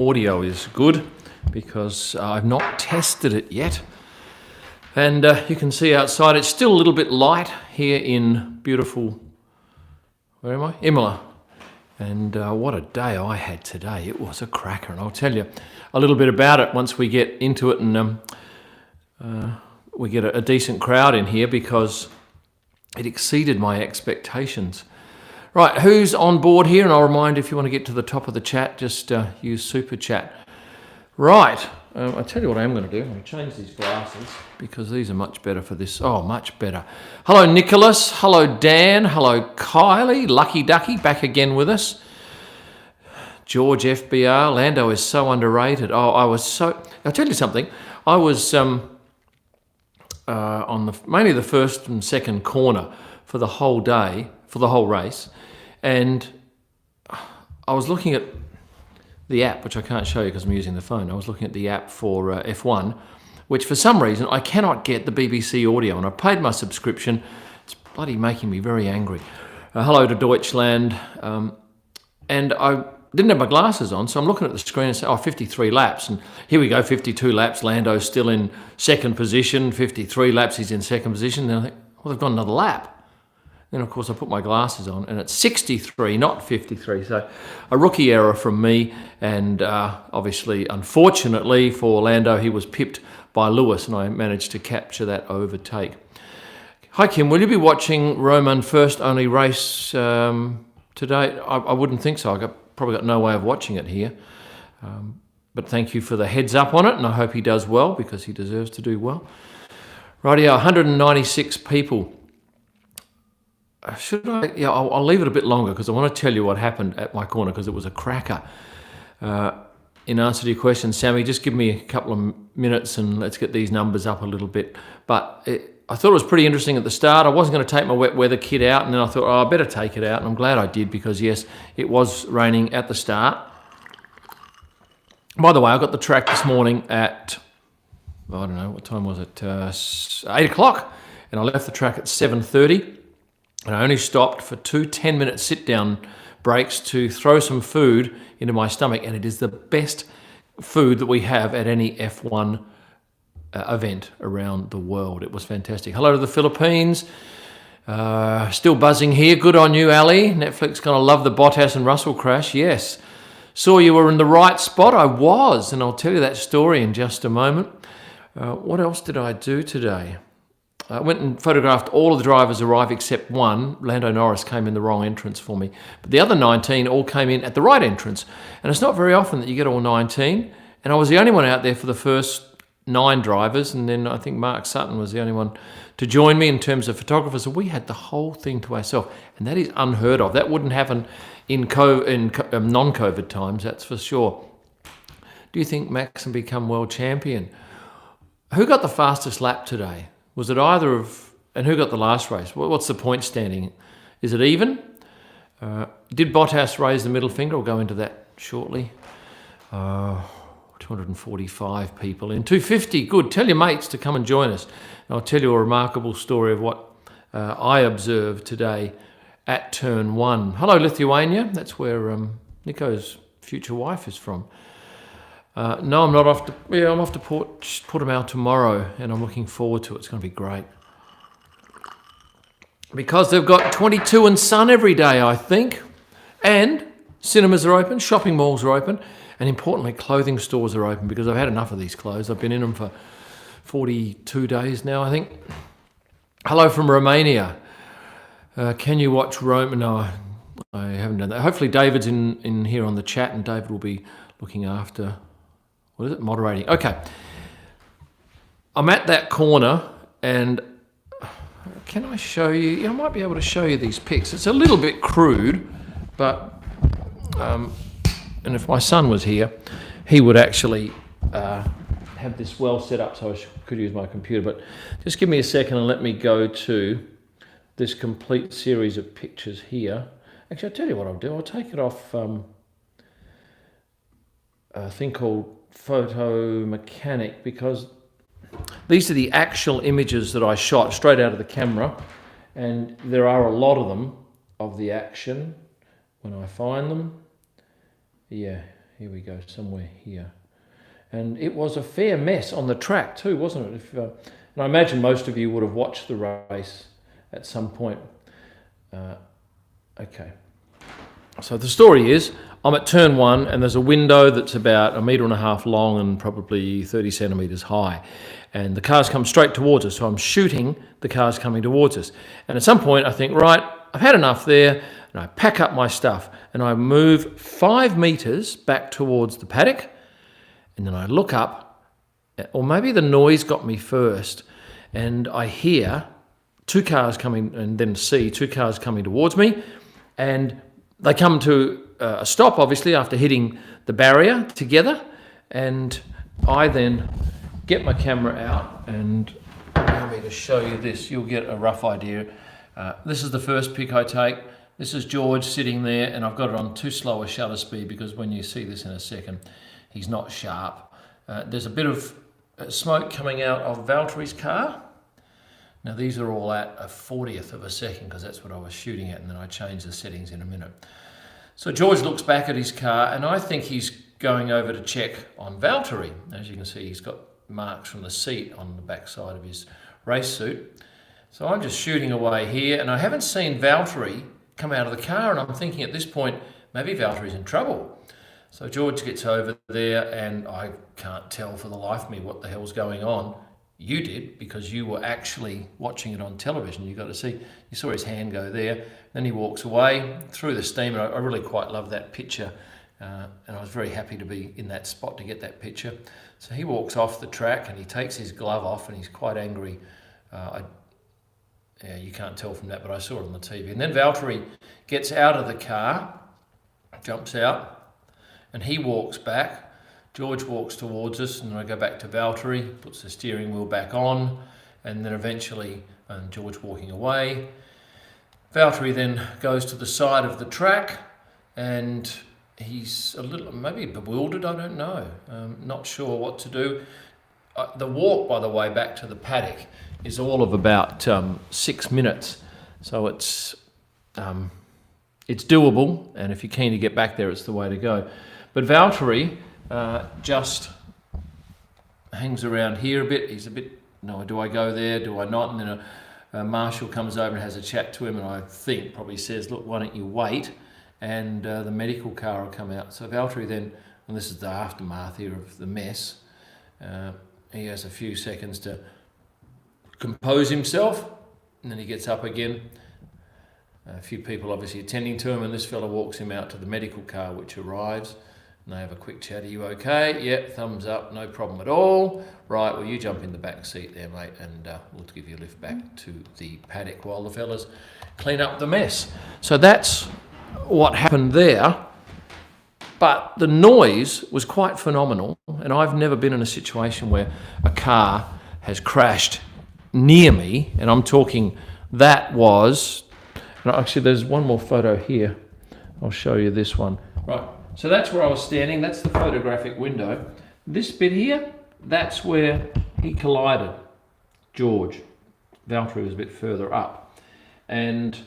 audio is good because I've not tested it yet. And you can see outside it's still a little bit light here in beautiful, where am I? Imola. And what a day I had today. It was a cracker, and I'll tell you a little bit about it once we get into it and we get a decent crowd in here, because it exceeded my expectations. Right, who's on board here? And I'll remind you, if you want to get to the top of the chat, just use Super Chat. Right, I'll tell you what I am going to do. I'm going to change these glasses because these are much better for this. Oh, much better. Hello, Nicholas. Hello, Dan. Hello, Kylie. Lucky Ducky back again with us. George FBR. Lando is so underrated. Oh, I'll tell you something. I was on mainly the first and second corner for the whole day, for the whole race. And I was looking at the app, which I can't show you because I'm using the phone. I was looking at the app for F1, which for some reason I cannot get the BBC audio, and I paid my subscription. It's bloody making me very angry. Hello to Deutschland. And I didn't have my glasses on, so I'm looking at the screen and say, 53 laps. And here we go, 52 laps. Lando's still in second position. 53 laps, he's in second position. Then I think, well, they've got another lap. Then, of course, I put my glasses on, and it's 63, not 53. So a rookie error from me, and obviously, unfortunately for Lando, he was pipped by Lewis, and I managed to capture that overtake. Hi, Kim. Will you be watching Roman first only race today? I wouldn't think so. I've probably got no way of watching it here. But thank you for the heads up on it, and I hope he does well, because he deserves to do well. Rightio, 196 people. Should I? Yeah, I'll leave it a bit longer because I want to tell you what happened at my corner, because it was a cracker. In answer to your question, Sammy, just give me a couple of minutes and let's get these numbers up a little bit. But I thought it was pretty interesting at the start. I wasn't going to take my wet weather kit out, and then I thought, I better take it out. And I'm glad I did, because, yes, it was raining at the start. By the way, I got the track this morning at, I don't know, what time was it? 8 o'clock. And I left the track at 7:30. And I only stopped for 2 10-minute sit-down breaks to throw some food into my stomach. And it is the best food that we have at any F1 event around the world. It was fantastic. Hello to the Philippines. Still buzzing here. Good on you, Ali. Netflix going to love the Bottas and Russell crash. Yes. Saw you were in the right spot. I was. And I'll tell you that story in just a moment. What else did I do today? I went and photographed all of the drivers arrive except one. Lando Norris came in the wrong entrance for me. But the other 19 all came in at the right entrance. And it's not very often that you get all 19. And I was the only one out there for the first 9 drivers. And then I think Mark Sutton was the only one to join me in terms of photographers. So we had the whole thing to ourselves. And that is unheard of. That wouldn't happen in non-COVID times, that's for sure. Do you think Max can become world champion? Who got the fastest lap today? Was it either of... And who got the last race? What's the point standing? Is it even? Did Bottas raise the middle finger? We'll go into that shortly. 245 people in. 250. Good. Tell your mates to come and join us. And I'll tell you a remarkable story of what I observed today at turn 1. Hello, Lithuania. That's where Nico's future wife is from. No, I'm not off to... Yeah, I'm off to Portimao tomorrow, and I'm looking forward to it. It's going to be great. Because they've got 22 and sun every day, I think. And cinemas are open, shopping malls are open, and importantly, clothing stores are open, because I've had enough of these clothes. I've been in them for 42 days now, I think. Hello from Romania. Can you watch Rome? No, I haven't done that. Hopefully David's in here on the chat, and David will be looking after... What is it? Moderating. Okay. I'm at that corner, and can I show you? Yeah, I might be able to show you these pics. It's a little bit crude, but and if my son was here, he would actually have this well set up so I could use my computer. But just give me a second and let me go to this complete series of pictures here. Actually, I'll tell you what I'll do. I'll take it off a thing called Photo Mechanic, because these are the actual images that I shot straight out of the camera, and there are a lot of them of the action when I find them. Yeah, here we go, somewhere here. And it was a fair mess on the track too, wasn't it? And I imagine most of you would have watched the race at some point. Okay. So the story is, I'm at turn 1 and there's a window that's about 1.5 meters long and probably 30 centimetres high. And the cars come straight towards us, so I'm shooting the cars coming towards us. And at some point I think, right, I've had enough there, and I pack up my stuff and I move 5 meters back towards the paddock, and then I look up, or maybe the noise got me first, and I hear 2 cars coming, and then see 2 cars coming towards me, and they come to a stop, obviously, after hitting the barrier together, and I then get my camera out, and allow me to show you this. You'll get a rough idea. This is the first pic I take. This is George sitting there, and I've got it on too slow a shutter speed because when you see this in a second, he's not sharp. There's a bit of smoke coming out of Valtteri's car. Now these are all at a 40th of a second because that's what I was shooting at, and then I changed the settings in a minute. So George looks back at his car, and I think he's going over to check on Valtteri. As you can see, he's got marks from the seat on the back side of his race suit. So I'm just shooting away here, and I haven't seen Valtteri come out of the car, and I'm thinking at this point, maybe Valtteri's in trouble. So George gets over there, and I can't tell for the life of me what the hell's going on. You did, because you were actually watching it on television. You got to see, you saw his hand go there. Then he walks away through the steam, and I really quite love that picture. And I was very happy to be in that spot to get that picture. So he walks off the track, and he takes his glove off, and he's quite angry. Yeah, you can't tell from that, but I saw it on the TV. And then Valtteri gets out of the car, jumps out, and he walks back. George walks towards us, and I go back to Valtteri, puts the steering wheel back on, and then eventually George walking away. Valtteri then goes to the side of the track, and he's a little, maybe bewildered, I don't know, not sure what to do. The walk, by the way, back to the paddock is all of about 6 minutes, so it's doable, and if you're keen to get back there, it's the way to go. But Valtteri just hangs around here a bit. He's a bit, no, do I go there, do I not? And then a marshal comes over and has a chat to him, and I think probably says, look, why don't you wait, and the medical car will come out. So Valtteri then, and this is the aftermath here of the mess, he has a few seconds to compose himself, and then he gets up again. A few people obviously attending to him, and this fella walks him out to the medical car, which arrives, and they have a quick chat. Are you okay? Yep, thumbs up, no problem at all. Right, well, you jump in the back seat there, mate, and we'll give you a lift back to the paddock while the fellas clean up the mess. So that's what happened there. But the noise was quite phenomenal, and I've never been in a situation where a car has crashed near me, and I'm talking, that was, actually there's one more photo here. I'll show you this one. Right, so that's where I was standing, that's the photographic window. This bit here, that's where he collided, George. Valtteri was a bit further up. And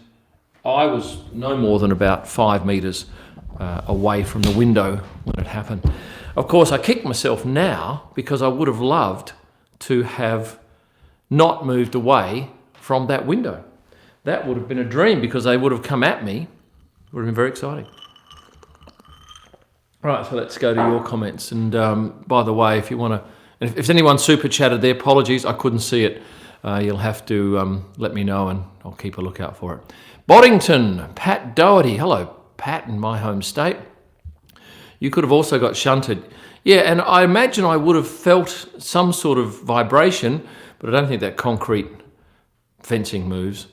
I was no more than about 5 meters away from the window when it happened. Of course, I kick myself now because I would have loved to have not moved away from that window. That would have been a dream because they would have come at me. It would have been very exciting. Right, so let's go to your comments. And by the way, if you want to, if anyone super chatted there, apologies, I couldn't see it. You'll have to let me know and I'll keep a lookout for it. Boddington, Pat Doherty. Hello, Pat, in my home state. You could have also got shunted. Yeah, and I imagine I would have felt some sort of vibration, but I don't think that concrete fencing moves.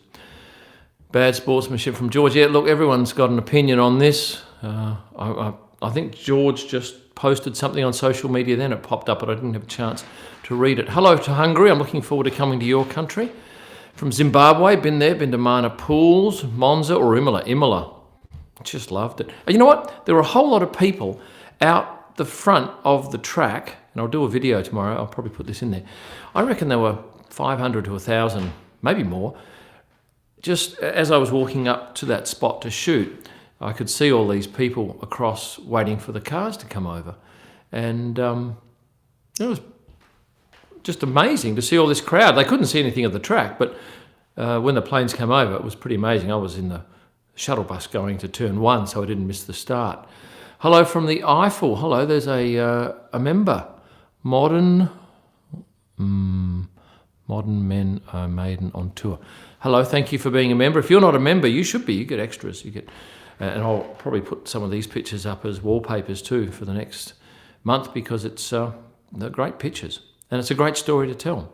Bad sportsmanship from George. Yeah, look, everyone's got an opinion on this. I think George just posted something on social media, then it popped up, but I didn't have a chance to read it. Hello to Hungary. I'm looking forward to coming to your country. From Zimbabwe, been there, been to Mana Pools, Monza or Imola. Imola. Just loved it. And you know what? There were a whole lot of people out the front of the track, and I'll do a video tomorrow. I'll probably put this in there. I reckon there were 500 to 1,000, maybe more, just as I was walking up to that spot to shoot. I could see all these people across waiting for the cars to come over. And it was just amazing to see all this crowd. They couldn't see anything of the track, but when the planes came over, it was pretty amazing. I was in the shuttle bus going to turn 1, so I didn't miss the start. Hello from the Eiffel. Hello, there's a member. Modern Men Are Maiden on Tour. Hello, thank you for being a member. If you're not a member, you should be. You get extras. You get, and I'll probably put some of these pictures up as wallpapers too for the next month, because they're great pictures and it's a great story to tell.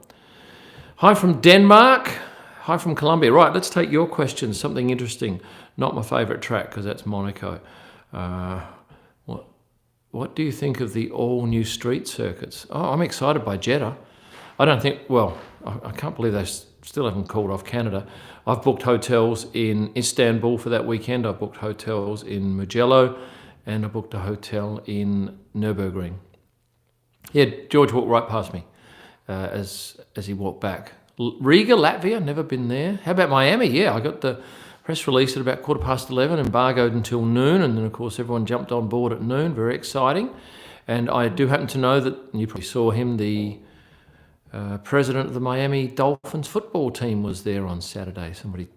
Hi from Denmark. Hi from Colombia. Right, let's take your questions. Something interesting. Not my favourite track, because that's Monaco. What do you think of the all-new street circuits? Oh, I'm excited by Jeddah. I don't think, well, I can't believe they still haven't called off Canada. I've booked hotels in Istanbul for that weekend. I've booked hotels in Mugello, and I booked a hotel in Nürburgring. Yeah, George walked right past me as he walked back. Riga, Latvia, never been there. How about Miami? Yeah, I got the press release at about 11:15, embargoed until noon, and then of course everyone jumped on board at noon. Very exciting. And I do happen to know that, and you probably saw him, the president of the Miami Dolphins football team was there on Saturday. Somebody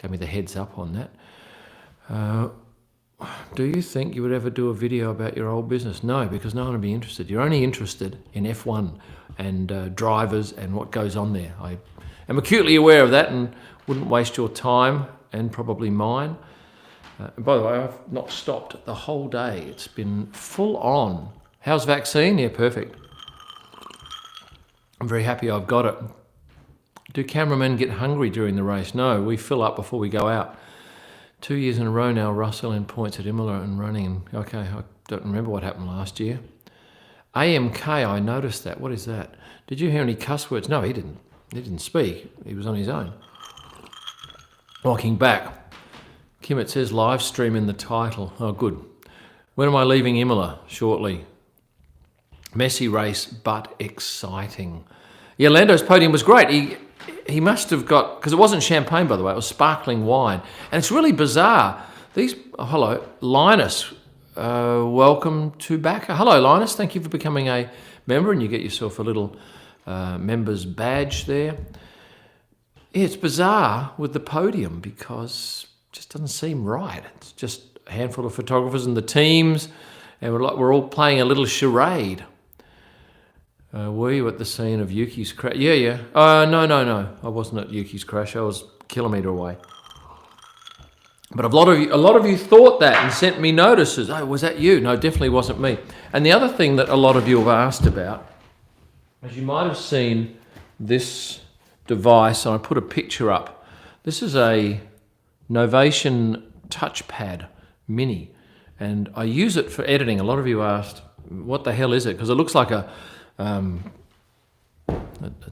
gave me the heads up on that. Do you think you would ever do a video about your old business? No, because no one would be interested. You're only interested in F1 and drivers and what goes on there. I am acutely aware of that and wouldn't waste your time and probably mine. And by the way, I've not stopped the whole day. It's been full on. How's vaccine? Yeah, perfect. I'm very happy I've got it. Do cameramen get hungry during the race? No, we fill up before we go out. 2 years in a row now, Russell in points at Imola and running. Okay, I don't remember what happened last year. AMK, I noticed that. What is that? Did you hear any cuss words? No, he didn't. He didn't speak. He was on his own. Walking back. Kim, it says live stream in the title. Oh, good. When am I leaving Imola? Shortly. Messy race, but exciting. Yeah, Lando's podium was great. He must have got, because it wasn't champagne, by the way, it was sparkling wine. And it's really bizarre. Hello, Linus, welcome to Backer. Hello, Linus, thank you for becoming a member, and you get yourself a little member's badge there. Yeah, it's bizarre with the podium because it just doesn't seem right. It's just a handful of photographers and the teams, and we're all playing a little charade. Were you at the scene of Yuki's crash? Yeah. No. I wasn't at Yuki's crash. I was a kilometre away. But a lot of you thought that and sent me notices. Oh, was that you? No, definitely wasn't me. And the other thing that a lot of you have asked about, as you might have seen this device, and I put a picture up. This is a Novation touchpad mini, and I use it for editing. A lot of you asked, what the hell is it? Because it looks like a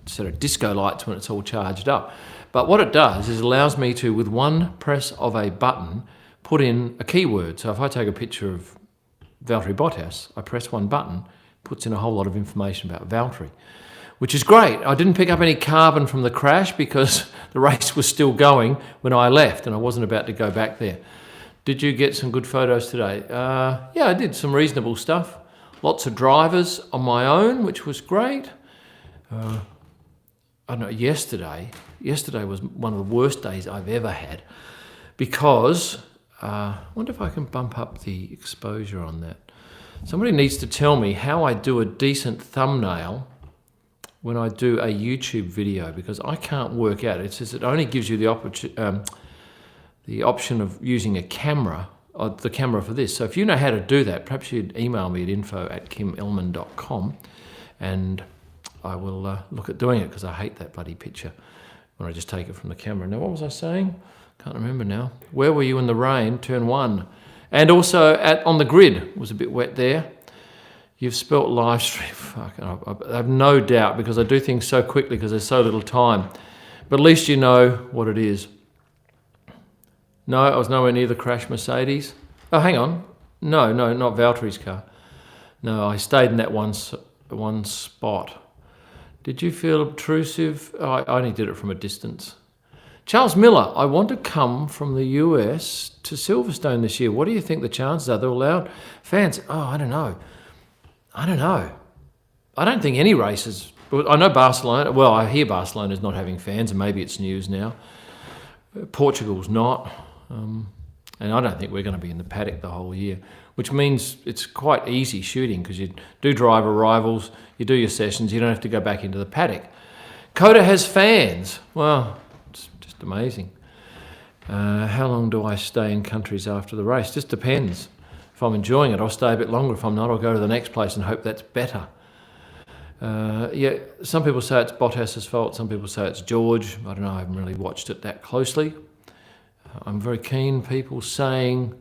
sort of disco lights when it's all charged up. But what it does is it allows me to, with one press of a button, put in a keyword. So if I take a picture of Valtteri Bottas, I press one button, puts in a whole lot of information about Valtteri, which is great. I didn't pick up any carbon from the crash because the race was still going when I left and I wasn't about to go back there. Did you get some good photos today? Yeah, I did some reasonable stuff. Lots of drivers on my own, which was great. I don't know, yesterday was one of the worst days I've ever had because, I wonder if I can bump up the exposure on that. Somebody needs to tell me how I do a decent thumbnail when I do a YouTube video, because I can't work out. It says it only gives you the option of using a camera, the camera for this. So if you know how to do that, perhaps you'd email me at info@kimelman.com and I will look at doing it, because I hate that bloody picture when I just take it from the camera. Now, what was I saying? Can't remember now. Where were you in the rain? Turn 1. And also on the grid, it was a bit wet there. You've spelt live stream. Fuck, I have no doubt, because I do things so quickly because there's so little time. But at least you know what it is. No, I was nowhere near the crashed Mercedes. Oh, hang on. No, not Valtteri's car. No, I stayed in that one spot. Did you feel obtrusive? Oh, I only did it from a distance. Charles Miller, I want to come from the US to Silverstone this year. What do you think the chances are? They're allowed fans? Oh, I don't know. I don't think any races. I know Barcelona. Well, I hear Barcelona's not having fans, and maybe it's news now. Portugal's not. And I don't think we're going to be in the paddock the whole year, which means it's quite easy shooting because you do drive arrivals, you do your sessions, you don't have to go back into the paddock. COTA has fans. Well, it's just amazing. How long do I stay in countries after the race? Just depends. If I'm enjoying it, I'll stay a bit longer. If I'm not, I'll go to the next place and hope that's better. Yeah, some people say it's Bottas's fault, some people say it's George. I don't know, I haven't really watched it that closely. I'm very keen people saying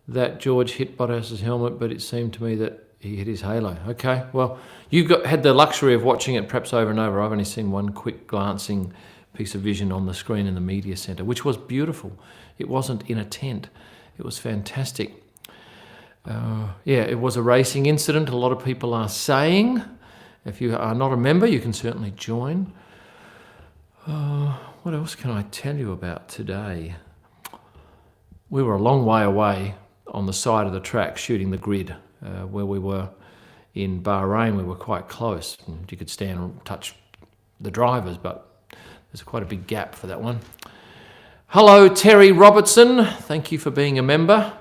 that George hit Bottas's helmet, but it seemed to me that he hit his halo. Okay, well, you've had the luxury of watching it perhaps over and over. I've only seen one quick glancing piece of vision on the screen in the media centre, which was beautiful. It wasn't in a tent. It was fantastic. Yeah, it was a racing incident, a lot of people are saying. If you are not a member, you can certainly join. What else can I tell you about today? We were a long way away on the side of the track shooting the grid. Where we were in Bahrain, we were quite close. And you could stand and touch the drivers, but there's quite a big gap for that one. Hello, Terry Robertson. Thank you for being a member.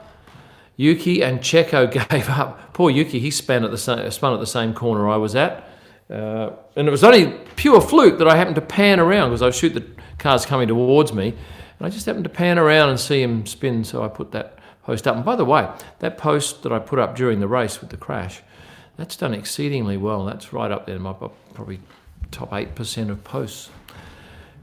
Yuki and Checo gave up. Poor Yuki, he spun at the same corner I was at. And it was only pure fluke that I happened to pan around because I shoot the cars coming towards me. And I just happened to pan around and see him spin, so I put that post up. And by the way, that post that I put up during the race with the crash, that's done exceedingly well. That's right up there in my probably top 8% of posts.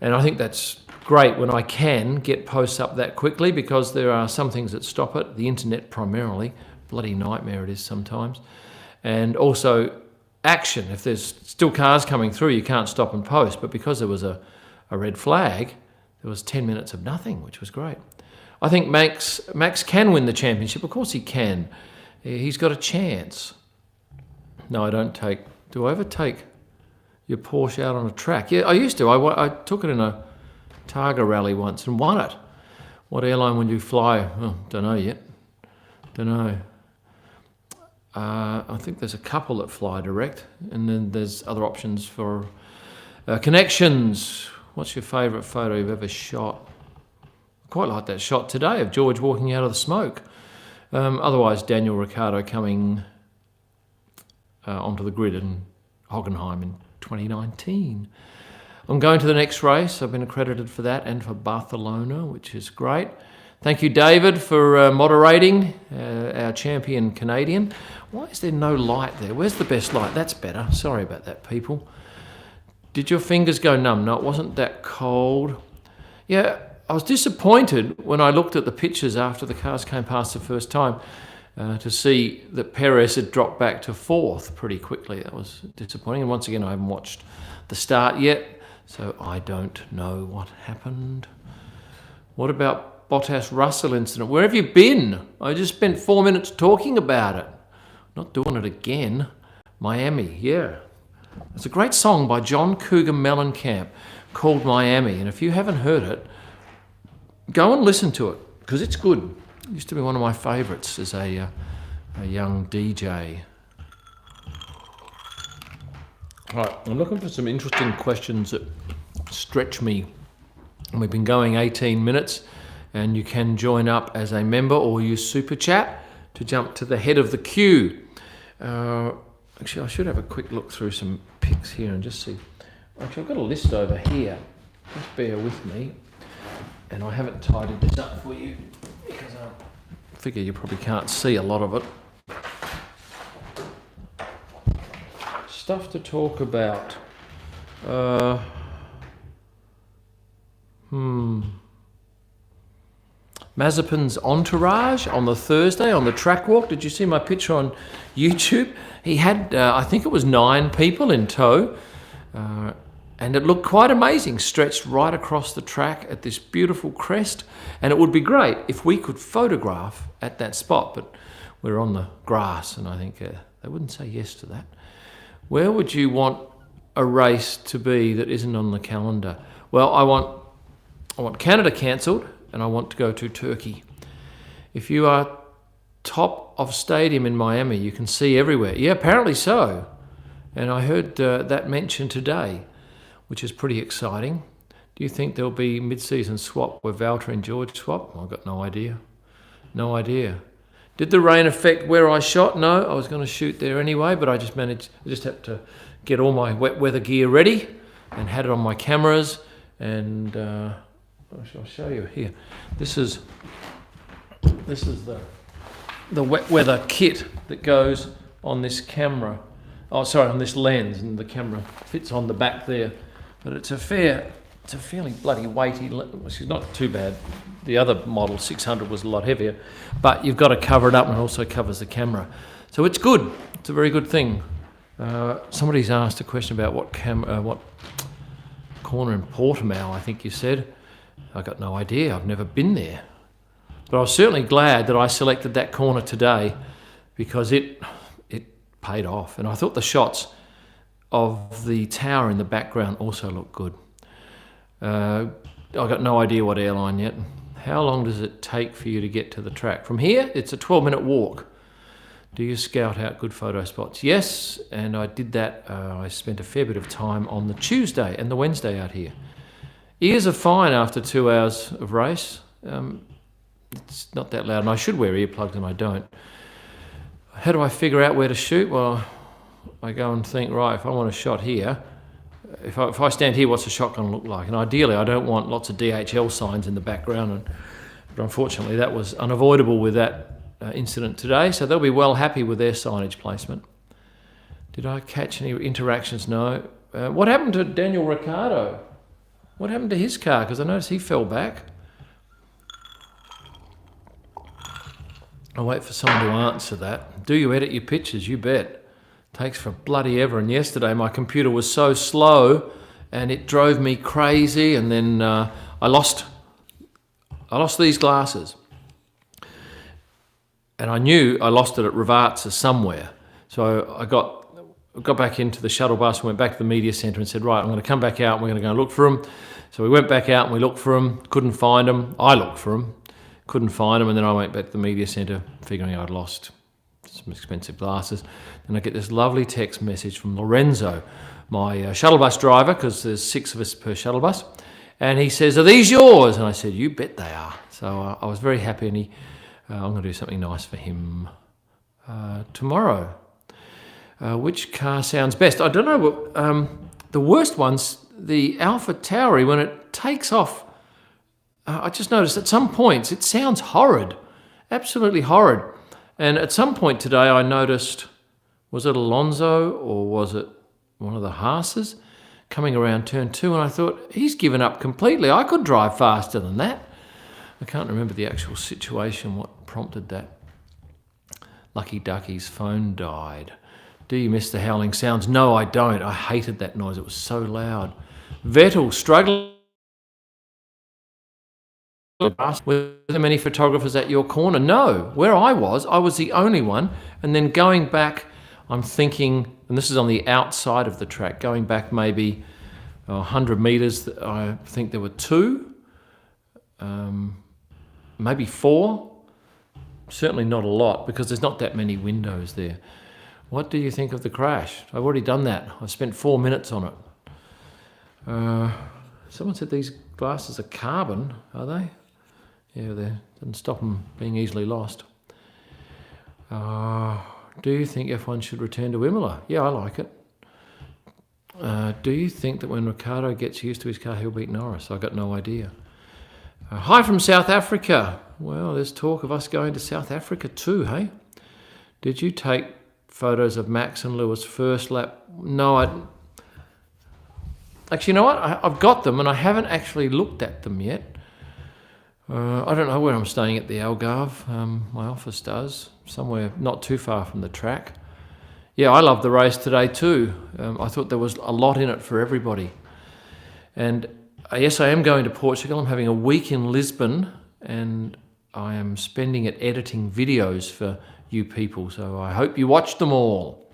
And I think that's great when I can get posts up that quickly because there are some things that stop it. The internet primarily, bloody nightmare it is sometimes. And also action. If there's still cars coming through, you can't stop and post. But because there was a red flag, there was 10 minutes of nothing, which was great. I think Max can win the championship. Of course he can. He's got a chance. No, I don't take... Do I ever take your Porsche out on a track? Yeah, I used to. I took it in a Targa rally once and won it. What airline would you fly? Oh, don't know yet. Don't know. I think there's a couple that fly direct, and then there's other options for connections. What's your favourite photo you've ever shot? I quite like that shot today of George walking out of the smoke. Otherwise, Daniel Ricciardo coming onto the grid in Hockenheim in 2019. I'm going to the next race. I've been accredited for that and for Barcelona, which is great. Thank you, David, for moderating, our champion Canadian. Why is there no light there? Where's the best light? That's better. Sorry about that, people. Did your fingers go numb? No, it wasn't that cold. Yeah, I was disappointed when I looked at the pictures after the cars came past the first time to see that Perez had dropped back to fourth pretty quickly. That was disappointing. And once again, I haven't watched the start yet, so I don't know what happened. What about Bottas-Russell incident? Where have you been? I just spent 4 minutes talking about it. Not doing it again. Miami, yeah. It's a great song by John Cougar Mellencamp called Miami. And if you haven't heard it, go and listen to it because it's good. It used to be one of my favourites as a young DJ. Right, I'm looking for some interesting questions that stretch me. We've been going 18 minutes and you can join up as a member or use Super Chat to jump to the head of the queue. Actually, I should have a quick look through some pics here and just see. Actually, I've got a list over here. Just bear with me. And I haven't tidied this up for you because I figure you probably can't see a lot of it. Stuff to talk about. Mazepin's entourage on the Thursday on the track walk. Did you see my picture on YouTube? He had, I think it was 9 people in tow. And it looked quite amazing, stretched right across the track at this beautiful crest. And it would be great if we could photograph at that spot, but we're on the grass, and I think they wouldn't say yes to that. Where would you want a race to be that isn't on the calendar? Well, I want I want Canada cancelled, and I want to go to Turkey. If you are top of stadium in Miami, you can see everywhere. Yeah, apparently so. And I heard that mentioned today, which is pretty exciting. Do you think there'll be mid-season swap where Valtteri and George swap? I've got no idea. No idea. Did the rain affect where I shot? No, I was going to shoot there anyway, but I just had to get all my wet weather gear ready and had it on my cameras. And I'll show you here. This is the wet weather kit that goes on this camera. Oh, sorry, on this lens, and the camera fits on the back there. But it's a fairly bloody weighty lens. It's not too bad. The other model, 600, was a lot heavier, but you've got to cover it up, and it also covers the camera. So it's good. It's a very good thing. Somebody's asked a question about what corner in Portimao, I think you said. I got no idea. I've never been there. But I was certainly glad that I selected that corner today because it paid off. And I thought the shots of the tower in the background also looked good. I got no idea what airline yet. How long does it take for you to get to the track? From here, it's a 12-minute walk. Do you scout out good photo spots? Yes, and I did that. I spent a fair bit of time on the Tuesday and the Wednesday out here. Ears are fine after 2 hours of race. It's not that loud, and I should wear earplugs, and I don't. How do I figure out where to shoot? Well, I go and think, right, if I want a shot here, if I stand here, what's the shot going to look like? And ideally, I don't want lots of DHL signs in the background. But unfortunately, that was unavoidable with that incident today. So they'll be well happy with their signage placement. Did I catch any interactions? No. What happened to Daniel Ricciardo? What happened to his car? Because I noticed he fell back. I'll wait for someone to answer that. Do you edit your pictures? You bet. Takes for bloody ever. And yesterday my computer was so slow and it drove me crazy. And then I lost these glasses. And I knew I lost it at Ravazza somewhere. So I got back into the shuttle bus and went back to the media centre and said, right, I'm going to come back out and we're going to go and look for them. So we went back out and we looked for them, couldn't find them. I looked for them, couldn't find them. And then I went back to the media centre figuring I'd lost some expensive glasses. And I get this lovely text message from Lorenzo, my shuttle bus driver, because there's 6 of us per shuttle bus. And he says, are these yours? And I said, you bet they are. So I was very happy, and I'm going to do something nice for him tomorrow. Which car sounds best? I don't know. The worst one's the Alpha Tauri. When it takes off, I just noticed at some points it sounds horrid, absolutely horrid. And at some point today I noticed, was it Alonso or was it one of the Haas's coming around turn 2? And I thought, he's given up completely. I could drive faster than that. I can't remember the actual situation, what prompted that. Lucky Ducky's phone died. Do you miss the howling sounds? No, I don't. I hated that noise. It was so loud. Vettel struggling. Were there many photographers at your corner? No. Where I was the only one. And then going back, I'm thinking, and this is on the outside of the track, going back maybe 100 metres, I think there were 2, maybe 4. Certainly not a lot, because there's not that many windows there. What do you think of the crash? I've already done that. I spent 4 minutes on it. Someone said these glasses are carbon, are they? Yeah, they doesn't stop them being easily lost. Do you think F1 should return to Imola? Yeah, I like it. Do you think that when Ricciardo gets used to his car, he'll beat Norris? I got no idea. Hi from South Africa. Well, there's talk of us going to South Africa too, hey? Did you take photos of Max and Lewis first lap? No, actually, you know what? I've got them and I haven't actually looked at them yet. I don't know where I'm staying at the Algarve. My office does, somewhere not too far from the track. Yeah, I loved the race today too. I thought there was a lot in it for everybody. And yes, I am going to Portugal. I'm having a week in Lisbon and I am spending it editing videos for you people. So I hope you watch them all.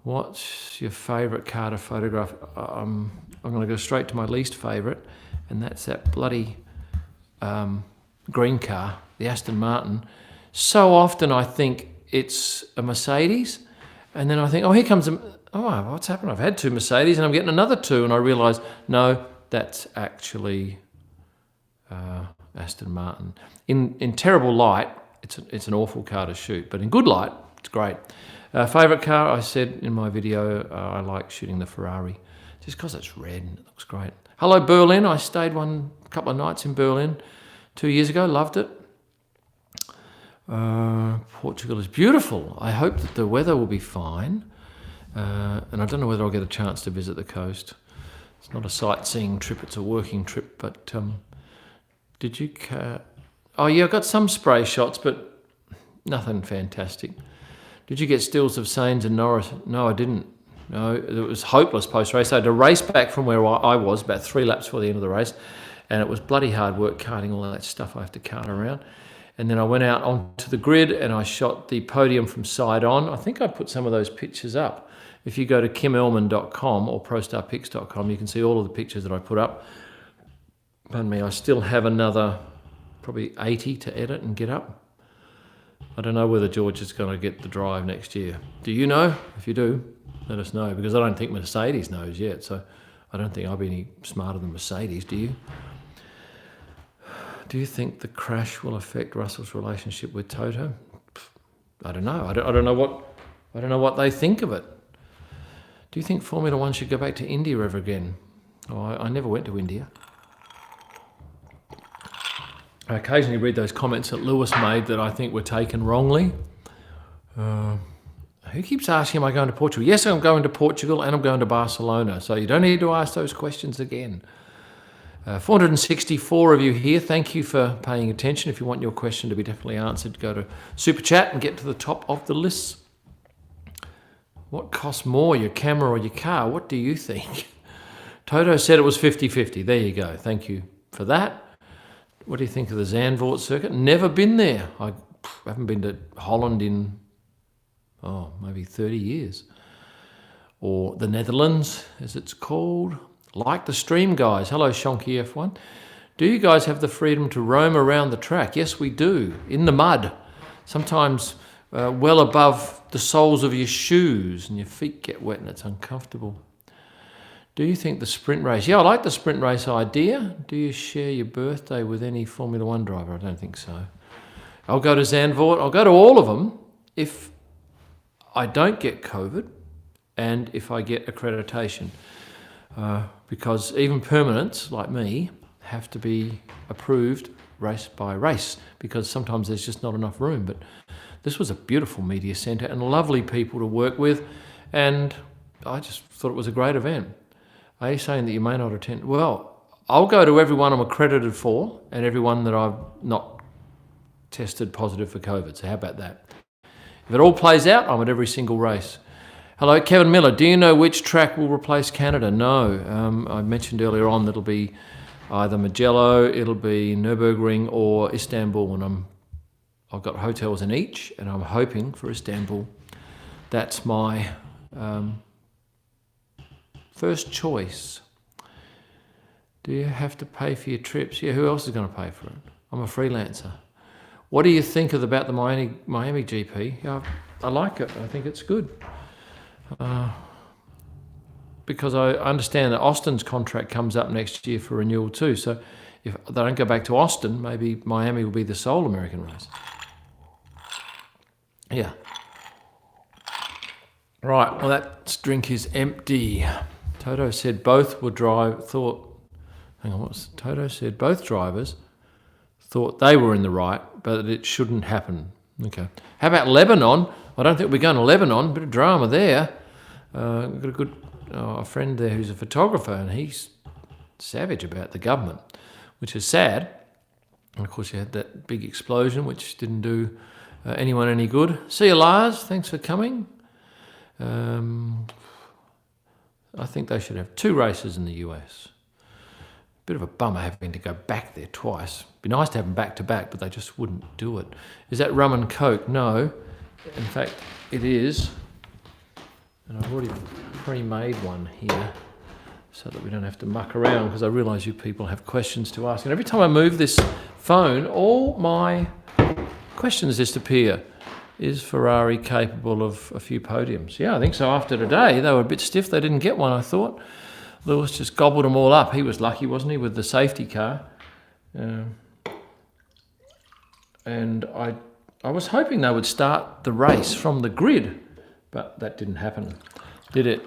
What's your favourite car to photograph? I'm going to go straight to my least favourite, and that's that bloody green car, the Aston Martin. So often I think it's a Mercedes, and then I think, oh, here comes what's happened? I've had 2 Mercedes, and I'm getting another 2, and I realise, no, that's actually Aston Martin. In terrible light, it's an awful car to shoot, but in good light, it's great. Favourite car, I said in my video, I like shooting the Ferrari, just because it's red and it looks great. Hello, Berlin. I stayed a couple of nights in Berlin 2 years ago, loved it. Portugal is beautiful. I hope that the weather will be fine, and I don't know whether I'll get a chance to visit the coast. It's not a sightseeing trip, it's a working trip, but did you... oh yeah, I got some spray shots, but nothing fantastic. Did you get stills of Sainz and Norris? No, I didn't. No, it was hopeless post-race. I had to race back from where I was, about 3 laps before the end of the race, and it was bloody hard work carting all that stuff I have to cart around. And then I went out onto the grid and I shot the podium from side on. I think I put some of those pictures up. If you go to kimelman.com or prostarpics.com, you can see all of the pictures that I put up. Pardon me, I still have another probably 80 to edit and get up. I don't know whether George is going to get the drive next year. Do you know? If you do, let us know, because I don't think Mercedes knows yet, so I don't think I'll be any smarter than Mercedes, do you? Do you think the crash will affect Russell's relationship with Toto? I don't know. I don't know what they think of it. Do you think Formula One should go back to India ever again? Oh, I never went to India. I occasionally read those comments that Lewis made that I think were taken wrongly. Who keeps asking, am I going to Portugal? Yes, I'm going to Portugal and I'm going to Barcelona. So you don't need to ask those questions again. 464 of you here. Thank you for paying attention. If you want your question to be definitely answered, go to Super Chat and get to the top of the list. What costs more, your camera or your car? What do you think? Toto said it was 50-50. There you go. Thank you for that. What do you think of the Zandvoort circuit? Never been there. I haven't been to Holland in, maybe 30 years. Or the Netherlands, as it's called. Like the stream, guys. Hello, Shonky F1. Do you guys have the freedom to roam around the track? Yes, we do. In the mud. Sometimes well above the soles of your shoes, and your feet get wet and it's uncomfortable. Do you think the sprint race... Yeah, I like the sprint race idea. Do you share your birthday with any Formula One driver? I don't think so. I'll go to Zandvoort. I'll go to all of them if I don't get COVID and if I get accreditation. Because even permanents, like me, have to be approved race by race because sometimes there's just not enough room. But this was a beautiful media centre and lovely people to work with, and I just thought it was a great event. Are you saying that you may not attend? Well, I'll go to everyone I'm accredited for and everyone that I've not tested positive for COVID. So how about that? If it all plays out, I'm at every single race. Hello, Kevin Miller. Do you know which track will replace Canada? No. I mentioned earlier on that it'll be either Mugello, it'll be Nürburgring or Istanbul, and I've got hotels in each, and I'm hoping for Istanbul. That's my first choice. Do you have to pay for your trips? Yeah, who else is going to pay for it? I'm a freelancer. What do you think about the Miami GP? Yeah, I like it. I think it's good. Because I understand that Austin's contract comes up next year for renewal too. So if they don't go back to Austin, maybe Miami will be the sole American race. Yeah. Right, well that drink is empty. Toto said both would drive, Toto said both drivers thought they were in the right, but it shouldn't happen. Okay. How about Lebanon? I don't think we're going to Lebanon. Bit of drama there. We've got a friend there who's a photographer, and he's savage about the government, which is sad. And of course, you had that big explosion, which didn't do anyone any good. See you, Lars. Thanks for coming. I think they should have 2 races in the US. Bit of a bummer having to go back there twice. Be nice to have them back to back, but they just wouldn't do it. Is that rum and coke? No. In fact, it is. And I've already pre-made one here so that we don't have to muck around, because I realise you people have questions to ask. And every time I move this phone, all my questions disappear. Is Ferrari capable of a few podiums? Yeah, I think so. After today, they were a bit stiff. They didn't get one, I thought. Lewis just gobbled them all up. He was lucky, wasn't he, with the safety car? And I was hoping they would start the race from the grid, but that didn't happen, did it?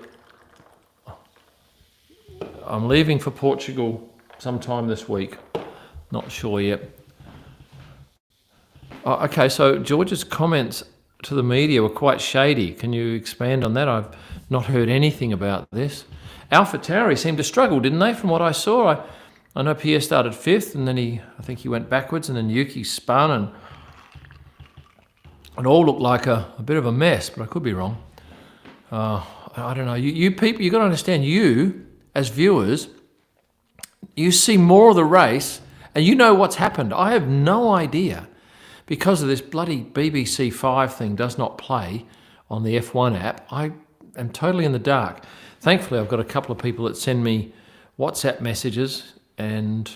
I'm leaving for Portugal sometime this week. Not sure yet. Oh, okay, so George's comments to the media were quite shady. Can you expand on that? I've not heard anything about this. AlphaTauri seemed to struggle, didn't they, from what I saw? I know Pierre started 5th, and then I think he went backwards, and then Yuki spun, and it all looked like a bit of a mess, but I could be wrong. I don't know. You people, you've got to understand, you, as viewers, you see more of the race, and you know what's happened. I have no idea. Because of this bloody BBC 5 thing does not play on the F1 app, I am totally in the dark. Thankfully, I've got a couple of people that send me WhatsApp messages, and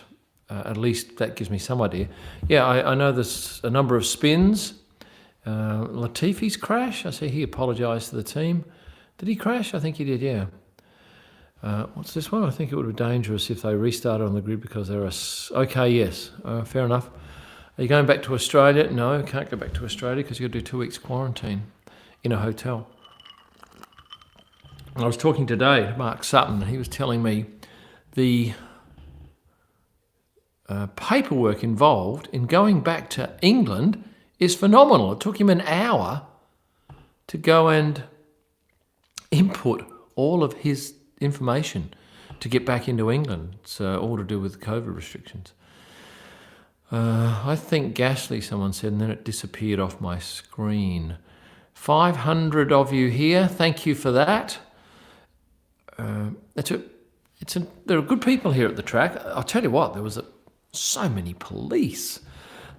at least that gives me some idea. Yeah, I know there's a number of spins. Latifi's crash, I see he apologised to the team. Did he crash? I think he did, yeah. What's this one? I think it would be dangerous if they restarted on the grid because there are... Okay, yes, fair enough. Are you going back to Australia? No, can't go back to Australia because you've got to do 2 weeks quarantine in a hotel. I was talking today to Mark Sutton, and he was telling me the paperwork involved in going back to England is phenomenal. It took him an hour to go and input all of his information to get back into England. It's all to do with COVID restrictions. I think Gasly, someone said, and then it disappeared off my screen. 500 of you here. Thank you for that. There are good people here at the track. I'll tell you what, there was so many police.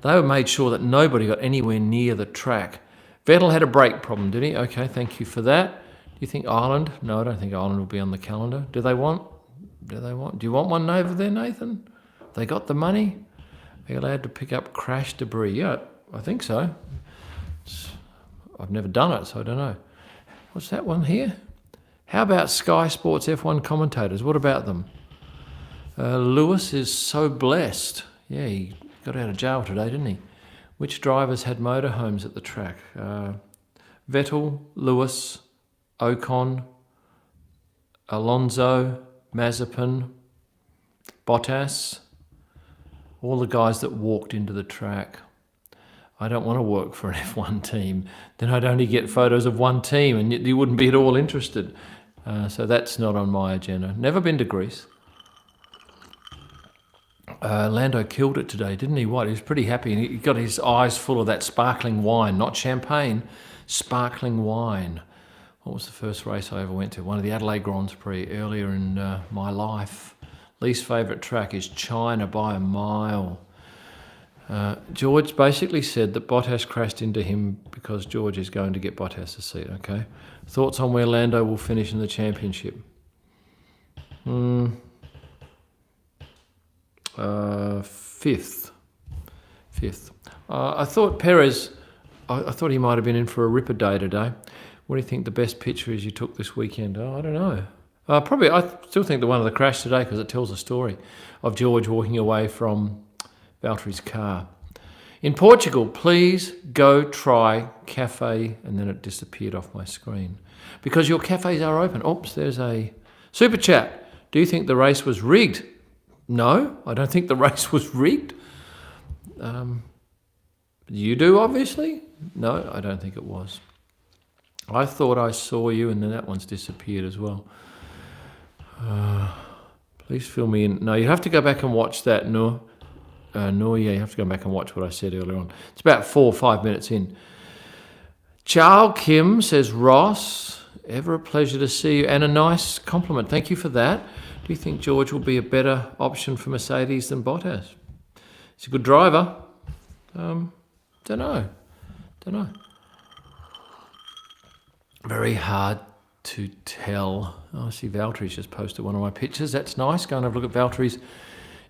They made sure that nobody got anywhere near the track. Vettel had a brake problem, did he? Okay, thank you for that. Do you think Ireland? No, I don't think Ireland will be on the calendar. Do you want one over there, Nathan? They got the money? Are you allowed to pick up crash debris? Yeah, I think so. I've never done it, so I don't know. What's that one here? How about Sky Sports F1 commentators? What about them? Lewis is so blessed. Yeah, he got out of jail today, didn't he? Which drivers had motorhomes at the track? Vettel, Lewis, Ocon, Alonso, Mazepin, Bottas, all the guys that walked into the track. I don't want to work for an F1 team. Then I'd only get photos of one team and you wouldn't be at all interested. So that's not on my agenda. Never been to Greece. Lando killed it today, didn't he? What? He was pretty happy, and he got his eyes full of that sparkling wine. Not champagne, sparkling wine. What was the first race I ever went to? One of the Adelaide Grand Prix earlier in my life. Least favourite track is China by a mile. George basically said that Bottas crashed into him because George is going to get Bottas a seat, okay? Thoughts on where Lando will finish in the championship? Fifth. I thought Perez, I thought he might have been in for a ripper day today. What do you think the best picture is you took this weekend? Oh, I don't know. Probably, I still think the one of the crash today because it tells a story of George walking away from Valtteri's car. In Portugal, please go try cafe, and then it disappeared off my screen. Because your cafes are open. Oops, there's a super chat. Do you think the race was rigged? No, I don't think the race was rigged. You do, obviously? No, I don't think it was. I thought I saw you, and then that one's disappeared as well. Please fill me in. No, you have to go back and watch that, Noor. Yeah, you have to go back and watch what I said earlier on. It's about 4 or 5 minutes in. Charles Kim says, Ross, ever a pleasure to see you, and a nice compliment. Thank you for that. Do you think George will be a better option for Mercedes than Bottas? He's a good driver. Don't know. Very hard to tell. Oh, I see Valtteri's just posted one of my pictures. That's nice. Go and have a look at Valtteri's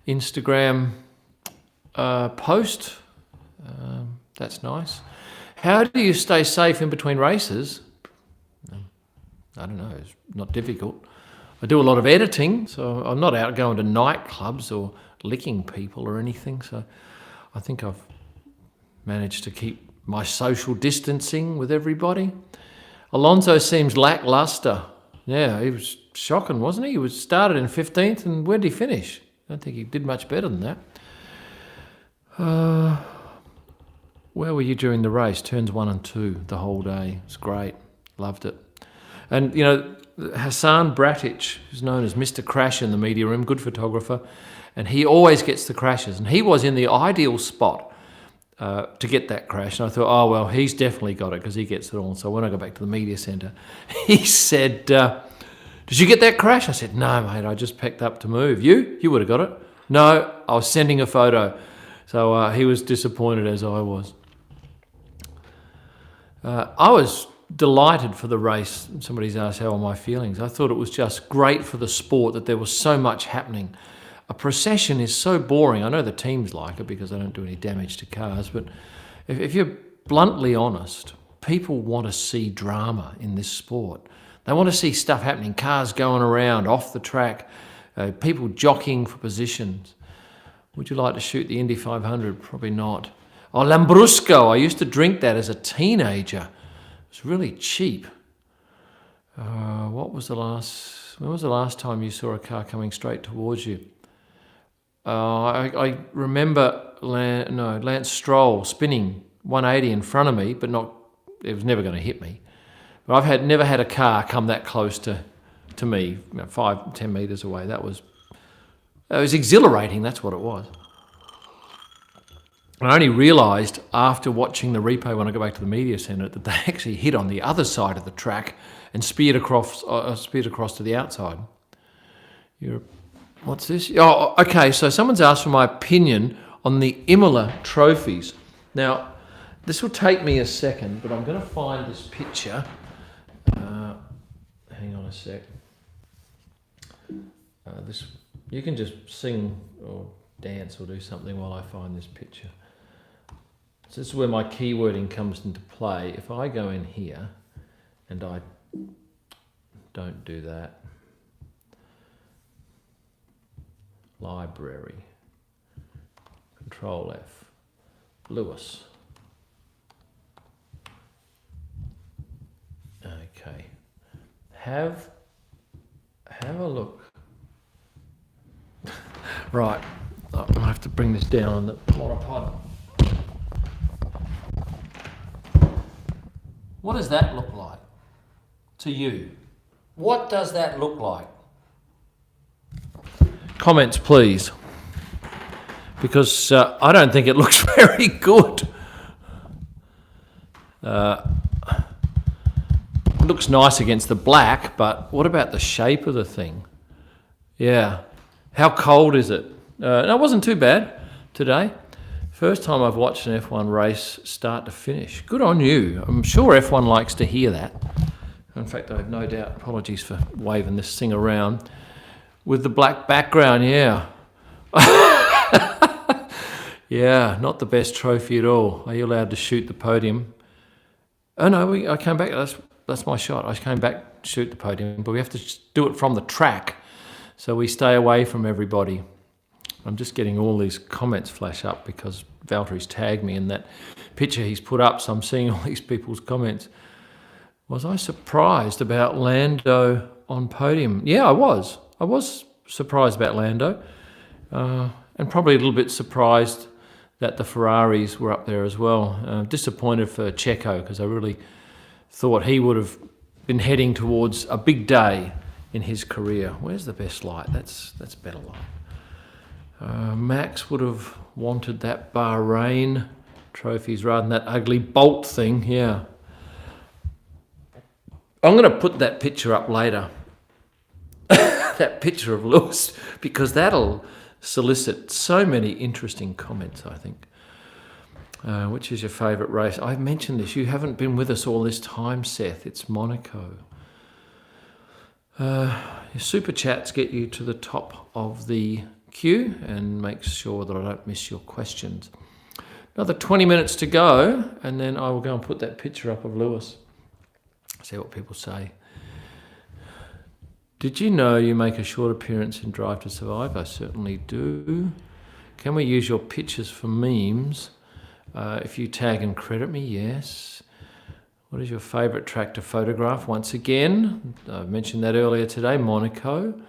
Instagram post. That's nice. How do you stay safe in between races? I don't know. It's not difficult. I do a lot of editing, so I'm not out going to nightclubs or licking people or anything. So I think I've managed to keep my social distancing with everybody. Alonso seems lackluster. Yeah, he was shocking, wasn't he? He was started in 15th, and where did he finish? I don't think he did much better than that. Where were you during the race? Turns 1 and 2 the whole day. It's great. Loved it. And, you know, Hassan Bratic, who's known as Mr. Crash in the media room, good photographer, and he always gets the crashes. And he was in the ideal spot to get that crash. And I thought, oh, well, he's definitely got it because he gets it all. So when I got back to the media centre, he said, did you get that crash? I said, no, mate, I just packed up to move. You would have got it. No, I was sending a photo. So he was disappointed as I was. I was delighted for the race. Somebody's asked how are my feelings. I thought it was just great for the sport that there was so much happening. A procession is so boring. I know the teams like it because they don't do any damage to cars, but if you're bluntly honest, people want to see drama in this sport. They want to see stuff happening, cars going around, off the track, people jockeying for positions. Would you like to shoot the Indy 500? Probably not. Oh, Lambrusco. I used to drink that as a teenager. It's really cheap. When was the last time you saw a car coming straight towards you? I remember Lance Stroll spinning 180 in front of me, but it was never going to hit me. But I've never had a car come that close to me, 5-10 metres away. It was exhilarating, that's what it was. I only realised after watching the replay when I go back to the media centre that they actually hit on the other side of the track and speared across to the outside. What's this? Oh, okay, so someone's asked for my opinion on the Imola trophies. Now, this will take me a second, but I'm going to find this picture. Hang on a sec. You can just sing or dance or do something while I find this picture. So this is where my keywording comes into play. If I go in here and I don't do that, library, Control F, Lewis. Okay, have a look. Right, I have to bring this down on the monopod. What does that look like to you? What does that look like? Comments, please, because I don't think it looks very good. It looks nice against the black, but what about the shape of the thing? Yeah. How cold is it? No, it wasn't too bad today. First time I've watched an F1 race start to finish. Good on you. I'm sure F1 likes to hear that. In fact, I have no doubt. Apologies for waving this thing around. With the black background, yeah. Yeah, not the best trophy at all. Are you allowed to shoot the podium? Oh no, I came back. That's my shot. I came back to shoot the podium, but we have to do it from the track, so we stay away from everybody. I'm just getting all these comments flash up because Valtteri's tagged me in that picture he's put up, so I'm seeing all these people's comments. Was I surprised about Lando on podium? Yeah, I was. I was surprised about Lando, and probably a little bit surprised that the Ferraris were up there as well. Disappointed for Checo because I really thought he would have been heading towards a big day in his career. Where's the best light? That's better light. Max would have wanted that Bahrain trophies rather than that ugly Bolt thing. Yeah. I'm going to put that picture up later. That picture of Lewis, because that'll solicit so many interesting comments, I think. Which is your favourite race? I've mentioned this. You haven't been with us all this time, Seth. It's Monaco. Your super chats get you to the top of the queue and makes sure that I don't miss your questions. Another 20 minutes to go, and then I will go and put that picture up of Lewis. See what people say. Did you know you make a short appearance in Drive to Survive? I certainly do. Can we use your pictures for memes? If you tag and credit me, yes. What is your favourite track to photograph? Once again, I mentioned that earlier today, Monaco.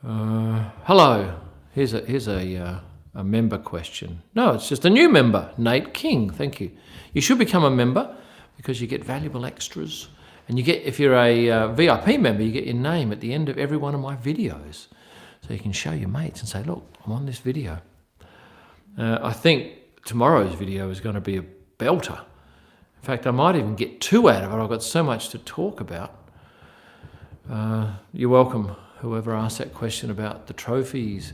Hello. Here's a member question. No, it's just a new member, Nate King. Thank you. You should become a member because you get valuable extras. And you get, if you're a VIP member, you get your name at the end of every one of my videos. So you can show your mates and say, look, I'm on this video. I think tomorrow's video is going to be a belter. In fact, I might even get 2 out of it. I've got so much to talk about. You're welcome, whoever asked that question about the trophies.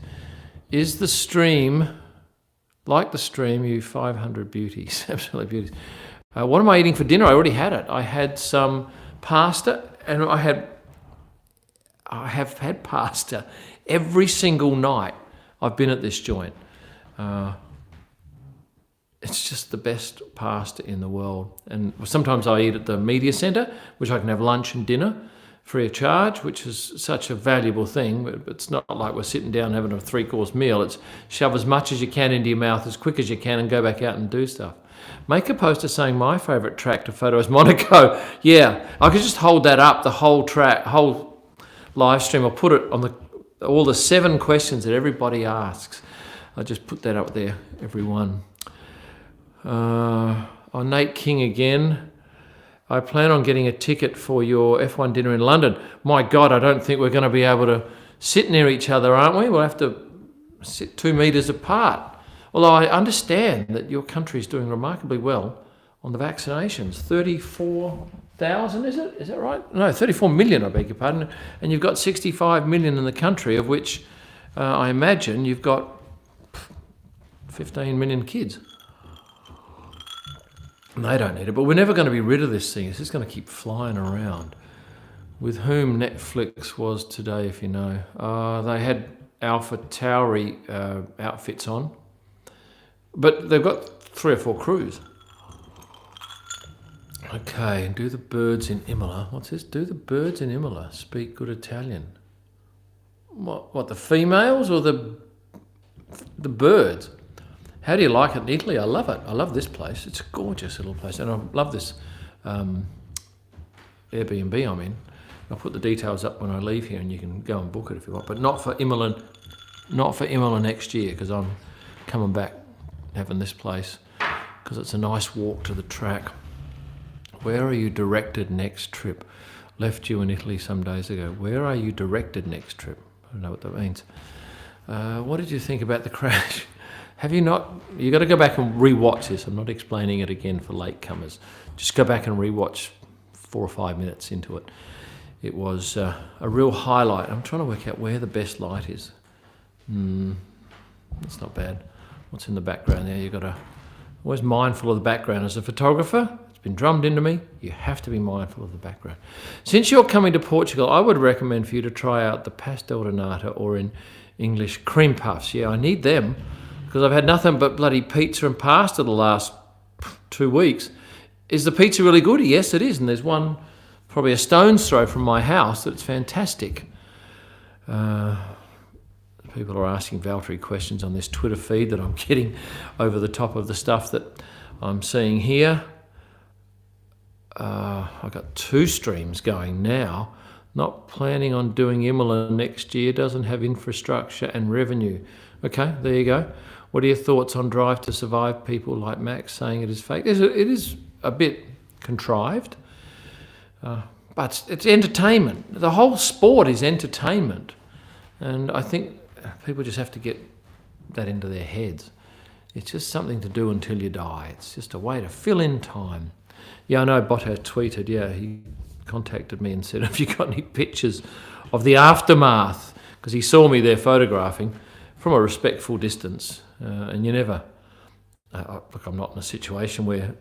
Is the stream, like the stream, you 500 beauties, absolutely beauties. What am I eating for dinner? I already had it. I had some pasta, and I have had pasta every single night I've been at this joint. It's just the best pasta in the world. And sometimes I eat at the media centre, which I can have lunch and dinner free of charge, which is such a valuable thing. But it's not like we're sitting down having a 3-course meal. It's shove as much as you can into your mouth as quick as you can and go back out and do stuff. Make a poster saying my favourite track to photo is Monaco. Yeah, I could just hold that up, the whole track, whole live stream. I'll put it on all the 7 questions that everybody asks. I'll just put that up there, every one. Nate King again. I plan on getting a ticket for your F1 dinner in London. My God, I don't think we're going to be able to sit near each other, aren't we? We'll have to sit 2 metres apart. Although I understand that your country is doing remarkably well on the vaccinations. 34,000, is it? Is that right? No, 34 million, I beg your pardon. And you've got 65 million in the country, of which I imagine you've got 15 million kids. And they don't need it, but we're never going to be rid of this thing. It's just going to keep flying around. With whom Netflix was today, if you know. They had Alpha Tauri outfits on. But they've got 3 or 4 crews. Okay, do the birds in Imola. What's this? Do the birds in Imola speak good Italian? What the females or the birds? How do you like it in Italy? I love it. I love this place. It's a gorgeous little place. And I love this Airbnb I'm in. I'll put the details up when I leave here and you can go and book it if you want. But not for Imola next year, because I'm coming back having this place because it's a nice walk to the track. Where are you directed next trip? Left you in Italy some days ago. Where are you directed next trip? I don't know what that means. What did you think about the crash? Have you not? You got to go back and re-watch this. I'm not explaining it again for latecomers. Just go back and re-watch 4 or 5 minutes into it. It was a real highlight. I'm trying to work out where the best light is. That's not bad. What's in the background there? You've got to always mindful of the background. As a photographer, it's been drummed into me, you have to be mindful of the background. Since you're coming to Portugal, I would recommend for you to try out the pastel de nata, or in English, cream puffs. Yeah, I need them because I've had nothing but bloody pizza and pasta the last 2 weeks. Is the pizza really good? Yes, it is. And there's one probably a stone's throw from my house that's fantastic. People are asking Valtteri questions on this Twitter feed that I'm getting over the top of the stuff that I'm seeing here. I've got 2 streams going now. Not planning on doing Imola next year. Doesn't have infrastructure and revenue. Okay, there you go. What are your thoughts on Drive to Survive? People like Max saying it is fake. It is a bit contrived, but it's entertainment. The whole sport is entertainment. And I think people just have to get that into their heads. It's just something to do until you die. It's just a way to fill in time. Yeah, I know Bottas tweeted, he contacted me and said, have you got any pictures of the aftermath? Because he saw me there photographing from a respectful distance. And you never... look, I'm not in a situation where...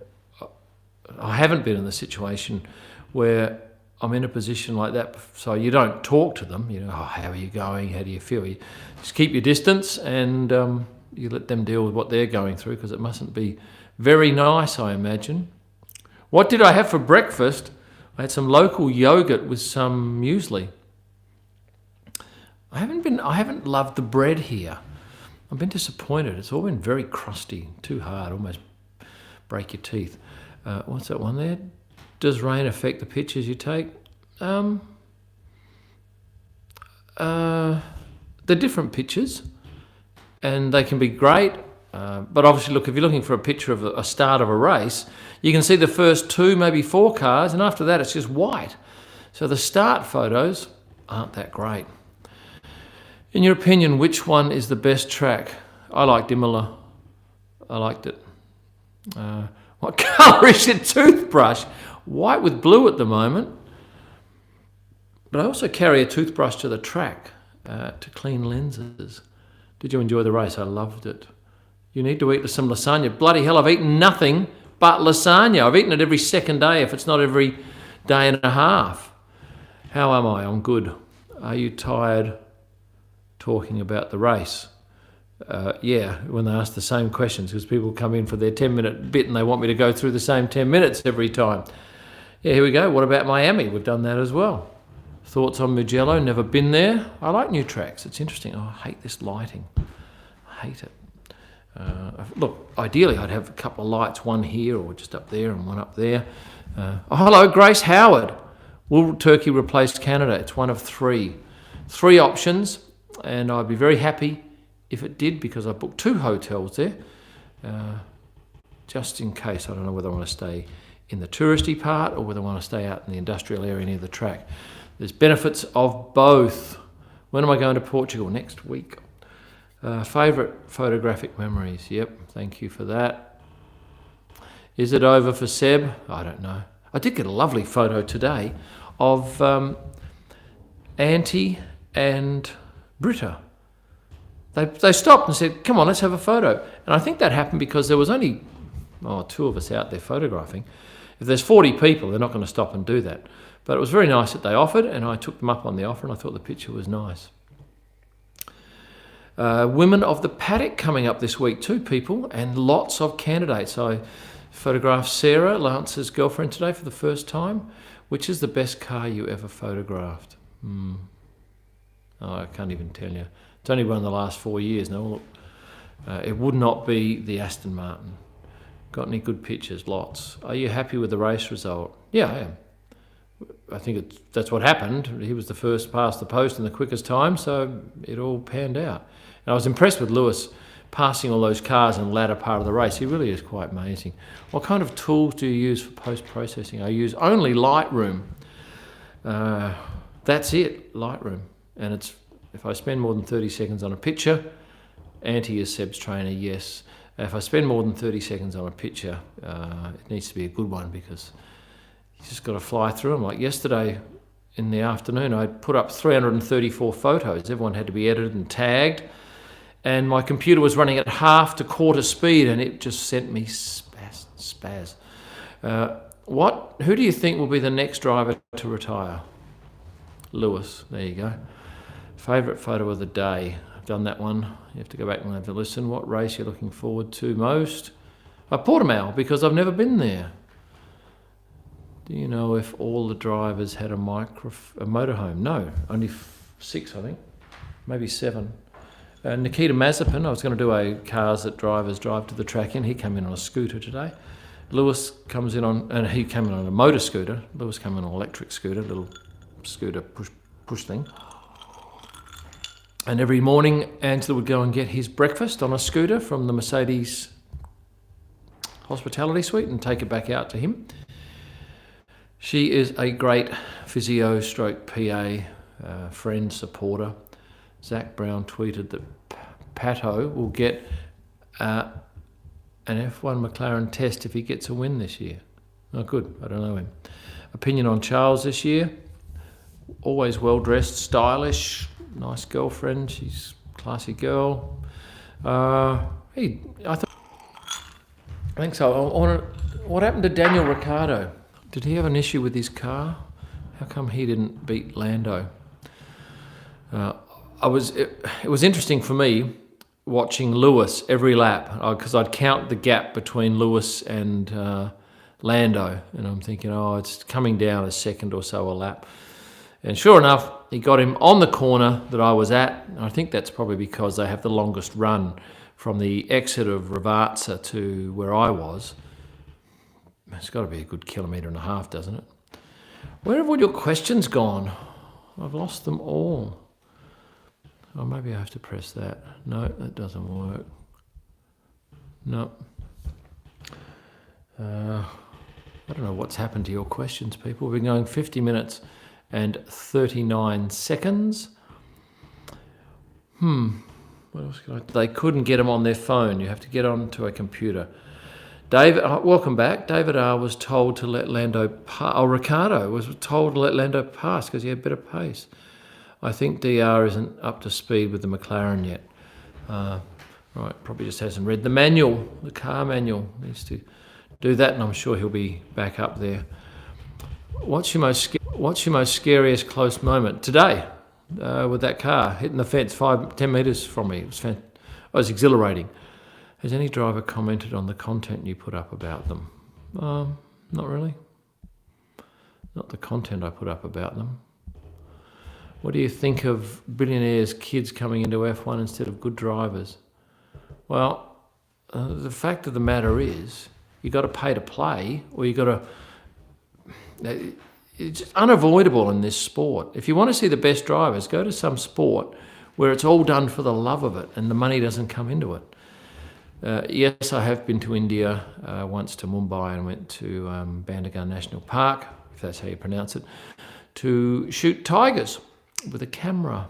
I haven't been in the situation where I'm in a position like that, so you don't talk to them. You know, oh, how are you going? How do you feel? You just keep your distance, and you let them deal with what they're going through, because it mustn't be very nice, I imagine. What did I have for breakfast? I had some local yogurt with some muesli. I haven't loved the bread here. I've been disappointed. It's all been very crusty, too hard, almost break your teeth. What's that one there? Does rain affect the pictures you take? They're different pictures, and they can be great. But obviously, look, if you're looking for a picture of a start of a race, you can see the first 2, maybe 4 cars, and after that it's just white. So the start photos aren't that great. In your opinion, which one is the best track? I liked Imola. I liked it. What colour is your toothbrush? White with blue at the moment. But I also carry a toothbrush to the track to clean lenses. Did you enjoy the race? I loved it. You need to eat some lasagna. Bloody hell, I've eaten nothing but lasagna. I've eaten it every second day, if it's not every day and a half. How am I? I'm good. Are you tired talking about the race? Yeah, when they ask the same questions, because people come in for their 10-minute bit and they want me to go through the same 10 minutes every time. Yeah, here we go. What about Miami? We've done that as well. Thoughts on Mugello? Never been there. I like new tracks. It's interesting. Oh, I hate this lighting. I hate it. Look, ideally I'd have a couple of lights, one here or just up there and one up there. Oh, hello, Grace Howard. Will Turkey replace Canada? It's one of 3. 3 options, and I'd be very happy if it did, because I booked 2 hotels there, just in case. I don't know whether I want to stay in the touristy part or whether I want to stay out in the industrial area near the track. There's benefits of both. When am I going to Portugal? Next week. Favourite photographic memories? Yep, thank you for that. Is it over for Seb? I don't know. I did get a lovely photo today of Auntie and Britta. They stopped and said, come on, let's have a photo. And I think that happened because there was only 2 of us out there photographing. If there's 40 people, they're not going to stop and do that. But it was very nice that they offered, and I took them up on the offer, and I thought the picture was nice. Women of the Paddock coming up this week, 2 people, and lots of candidates. I photographed Sarah, Lance's girlfriend, today for the first time. Which is the best car you ever photographed? Oh, I can't even tell you. It's only run the last 4 years. No, look, it would not be the Aston Martin. Got any good pictures? Lots. Are you happy with the race result? Yeah, I am. I think that's what happened. He was the first past the post in the quickest time, so it all panned out. And I was impressed with Lewis passing all those cars in the latter part of the race. He really is quite amazing. What kind of tools do you use for post-processing? I use only Lightroom. That's it, Lightroom. And it's if I spend more than 30 seconds on a picture, Auntie is Seb's trainer, yes. If I spend more than 30 seconds on a picture, it needs to be a good one, because you just got to fly through them. Like yesterday in the afternoon, I put up 334 photos. Everyone had to be edited and tagged. And my computer was running at half to quarter speed, and it just sent me spaz. Who do you think will be the next driver to retire? Lewis, there you go. Favourite photo of the day? I've done that one. You have to go back and have a listen. What race you're looking forward to most? Portimao, because I've never been there. Do you know if all the drivers had a motorhome? No, only 6, I think. Maybe 7. Nikita Mazepin, I was going to do a cars that drivers drive to the track in. He came in on a scooter today. Lewis comes in on, and he came in on a motor scooter. Lewis came in on an electric scooter, little scooter push thing. And every morning, Angela would go and get his breakfast on a scooter from the Mercedes hospitality suite and take it back out to him. She is a great physio stroke PA, friend, supporter. Zach Brown tweeted that Pato will get an F1 McLaren test if he gets a win this year. Oh, good. I don't know him. Opinion on Charles this year? Always well-dressed, stylish, nice girlfriend. She's a classy girl. I think so. What happened to Daniel Ricciardo? Did he have an issue with his car? How come he didn't beat Lando? It was interesting for me watching Lewis every lap, because I'd count the gap between Lewis and Lando, and I'm thinking, oh, it's coming down a second or so a lap. And sure enough, he got him on the corner that I was at. I think that's probably because they have the longest run from the exit of Ravazza to where I was. It's got to be a good 1.5 kilometres, doesn't it? Where have all your questions gone? I've lost them all. Oh, maybe I have to press that. No, that doesn't work. No. I don't know what's happened to your questions, people. We've been going 50 minutes and 39 seconds. What else can I... They couldn't get them on their phone. You have to get onto a computer. David, welcome back. David R. was told to let Lando pass. Oh, Ricardo was told to let Lando pass because he had better pace. I think DR isn't up to speed with the McLaren yet. Right, probably just hasn't read the manual, the car manual. Needs to do that, and I'm sure he'll be back up there. What's your most scariest close moment? Today, with that car hitting the fence 5-10 metres from me. It was exhilarating. Has any driver commented on the content you put up about them? Not really. Not the content I put up about them. What do you think of billionaires' kids coming into F1 instead of good drivers? Well, the fact of the matter is, you got to pay to play, or you got to... It's unavoidable in this sport. If you want to see the best drivers, go to some sport where it's all done for the love of it and the money doesn't come into it. Yes, I have been to India once, to Mumbai, and went to Bandar National Park, if that's how you pronounce it, to shoot tigers with a camera.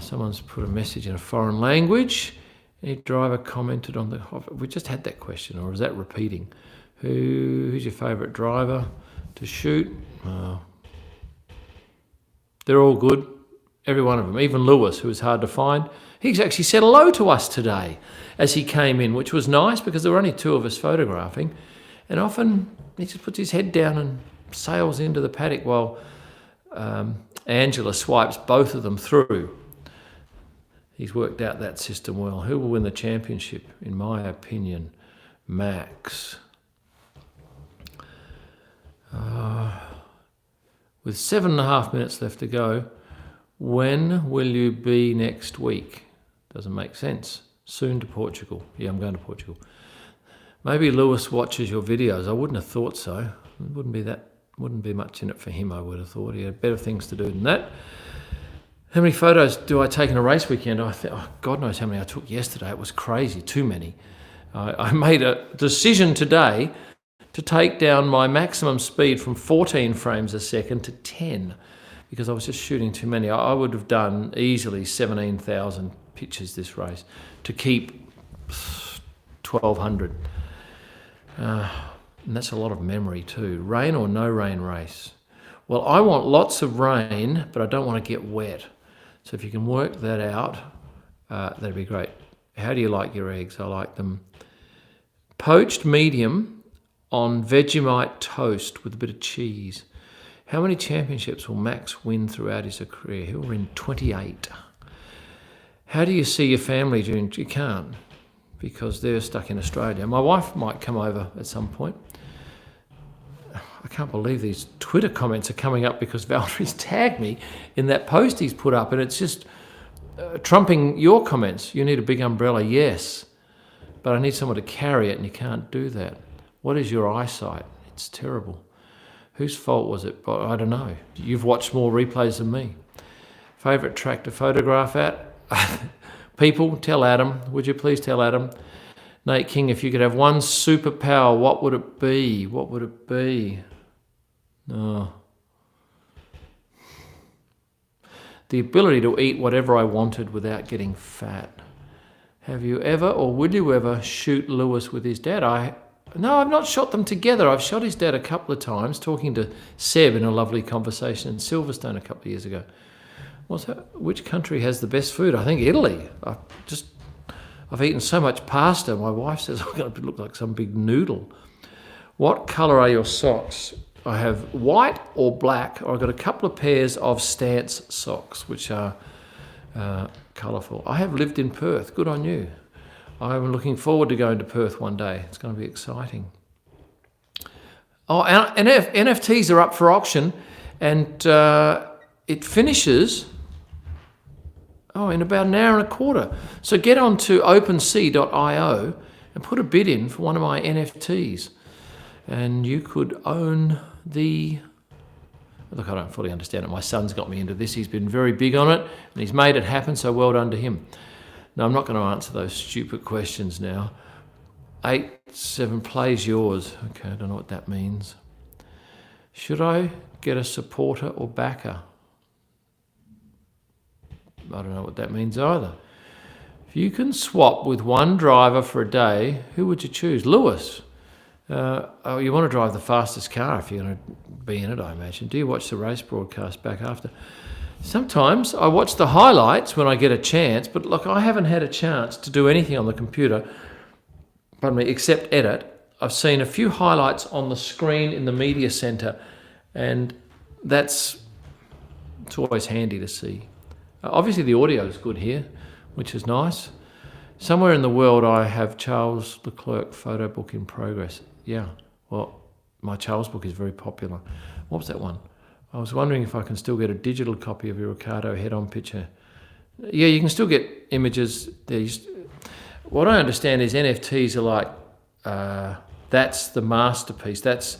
Someone's put a message in a foreign language. Any driver commented on the... We just had that question, or is that repeating? Who's your favourite driver to shoot? They're all good, every one of them. Even Lewis, who was hard to find. He's actually said hello to us today as he came in, which was nice because there were only two of us photographing. And often he just puts his head down and sails into the paddock while Angela swipes both of them through. He's worked out that system well. Who will win the championship? In my opinion, Max. With 7.5 minutes left to go, when will you be next week? Doesn't make sense. Soon to Portugal. Yeah, I'm going to Portugal. Maybe Lewis watches your videos. I wouldn't have thought so. It wouldn't be much in it for him, I would have thought. He had better things to do than that. How many photos do I take in a race weekend? God knows how many I took yesterday. It was crazy, too many. I made a decision today to take down my maximum speed from 14 frames a second to 10 because I was just shooting too many. I would have done easily 17,000 pictures this race to keep 1,200. And that's a lot of memory too. Rain or no rain race? Well, I want lots of rain, but I don't want to get wet. So if you can work that out, that'd be great. How do you like your eggs? I like them poached medium on Vegemite toast with a bit of cheese. How many championships will Max win throughout his career? He'll win 28. How do you see your family during... You can't, because they're stuck in Australia. My wife might come over at some point. I can't believe these Twitter comments are coming up because Valerie's tagged me in that post he's put up, and it's just trumping your comments. You need a big umbrella, yes, but I need someone to carry it, and you can't do that. What is your eyesight? It's terrible. Whose fault was it? I don't know. You've watched more replays than me. Favourite track to photograph at? People, tell Adam. Would you please tell Adam? Nate King, if you could have one superpower, what would it be? What would it be? Oh. The ability to eat whatever I wanted without getting fat. Have you ever, or will you ever, shoot Lewis with his dad? No, I've not shot them together. I've shot his dad a couple of times, talking to Seb in a lovely conversation in Silverstone a couple of years ago. Which country has the best food? I think Italy. I've eaten so much pasta, my wife says I'm going to look like some big noodle. What colour are your socks? I have white or black, or I've got a couple of pairs of Stance socks, which are colourful. I have lived in Perth. Good on you. I'm looking forward to going to Perth one day. It's going to be exciting. Oh, and NFTs are up for auction, and it finishes in about an hour and a quarter. So get on to OpenSea.io and put a bid in for one of my NFTs. And you could own the... Look, I don't fully understand it. My son's got me into this. He's been very big on it, and he's made it happen, so well done to him. No, I'm not going to answer those stupid questions now. 8-7 plays yours. Okay, I don't know what that means. Should I get a supporter or backer? I don't know what that means either. If you can swap with one driver for a day, who would you choose? Lewis. You want to drive the fastest car if you're going to be in it, I imagine. Do you watch the race broadcast back after? Sometimes I watch the highlights when I get a chance, but look, I haven't had a chance to do anything on the computer, except edit. I've seen a few highlights on the screen in the media centre, and it's always handy to see. Obviously the audio is good here, which is nice. Somewhere in the world I have Charles Leclerc photo book in progress. Yeah, well, my Charles book is very popular. What was that one? I was wondering if I can still get a digital copy of your Ricardo head-on picture. Yeah, you can still get images. What I understand is NFTs are like, that's the masterpiece. That's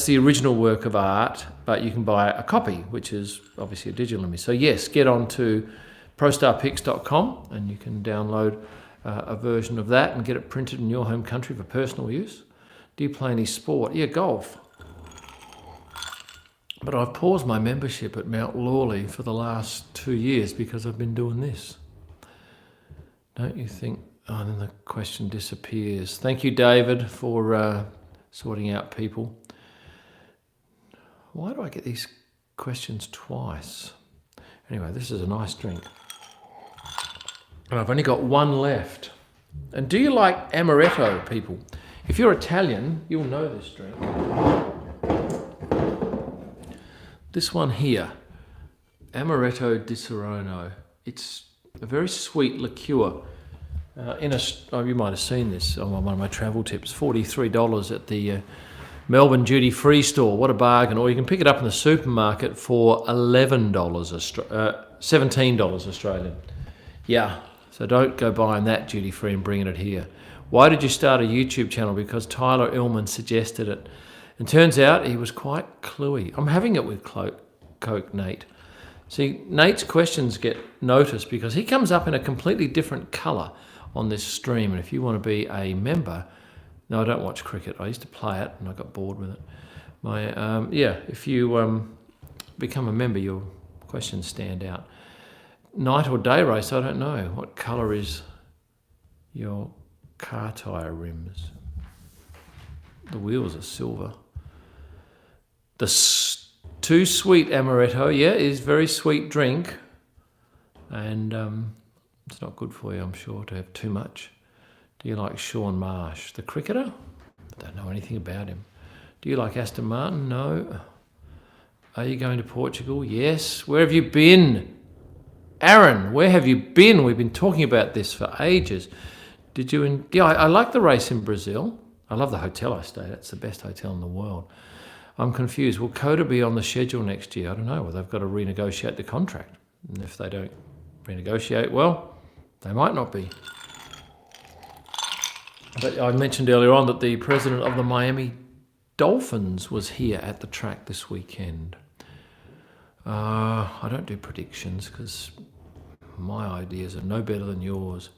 the original work of art, but you can buy a copy, which is obviously a digital image. So yes, get on to prostarpics.com and you can download a version of that and get it printed in your home country for personal use. Do you play any sport? Yeah, golf. But I've paused my membership at Mount Lawley for the last 2 years because I've been doing this. Don't you think? Oh, then the question disappears. Thank you, David, for sorting out people. Why do I get these questions twice? Anyway, this is a nice drink. And I've only got one left. And do you like amaretto, people? If you're Italian, you'll know this drink. This one here, Amaretto di Serrano. It's a very sweet liqueur. You might have seen this on one of my travel tips. $43 at the Melbourne duty-free store. What a bargain! Or you can pick it up in the supermarket for $17 Australian. Yeah, so don't go buying that duty-free and bringing it here. Why did you start a YouTube channel? Because Tyler Illman suggested it. And turns out he was quite cluey. I'm having it with Coke, Nate. See, Nate's questions get noticed because he comes up in a completely different colour on this stream. And if you want to be a member, no, I don't watch cricket. I used to play it and I got bored with it. If you become a member, your questions stand out. Night or day race, I don't know. What colour is your car tyre rims? The wheels are silver. The too sweet amaretto, is very sweet drink, and it's not good for you, I'm sure, to have too much. Do you like Sean Marsh, the cricketer? I don't know anything about him. Do you like Aston Martin? No. Are you going to Portugal? Yes. Where have you been? Aaron, where have you been? We've been talking about this for ages. Did you? I like the race in Brazil. I love the hotel I stayed at. It's the best hotel in the world. I'm confused. Will Coda be on the schedule next year? I don't know. Well, they've got to renegotiate the contract. And if they don't renegotiate, well, they might not be. But I mentioned earlier on that the president of the Miami Dolphins was here at the track this weekend. I don't do predictions because my ideas are no better than yours.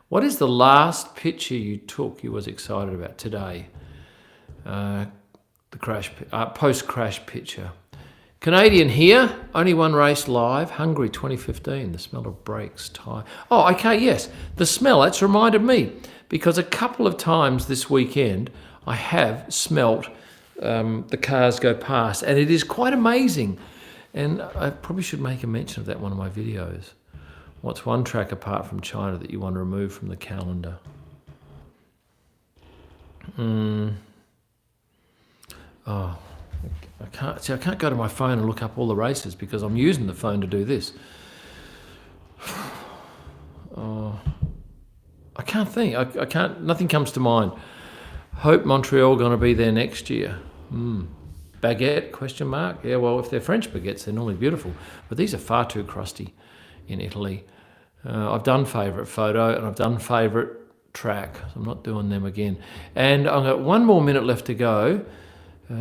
What is the last picture you took you was excited about today? The crash, post-crash picture. Canadian here, only one race live, Hungary 2015, the smell of brakes, tyre. Oh, okay, yes, the smell, that's reminded me, because a couple of times this weekend I have smelt the cars go past, and it is quite amazing. And I probably should make a mention of that in one of my videos. What's one track apart from China that you want to remove from the calendar? I can't go to my phone and look up all the races because I'm using the phone to do this. I can't think. I can't. Nothing comes to mind. Hope Montreal going to be there next year. Baguette? Question mark. Yeah. Well, if they're French baguettes, they're normally beautiful, but these are far too crusty in Italy. I've done favourite photo and I've done favourite track. So I'm not doing them again. And I've got 1 more minute left to go.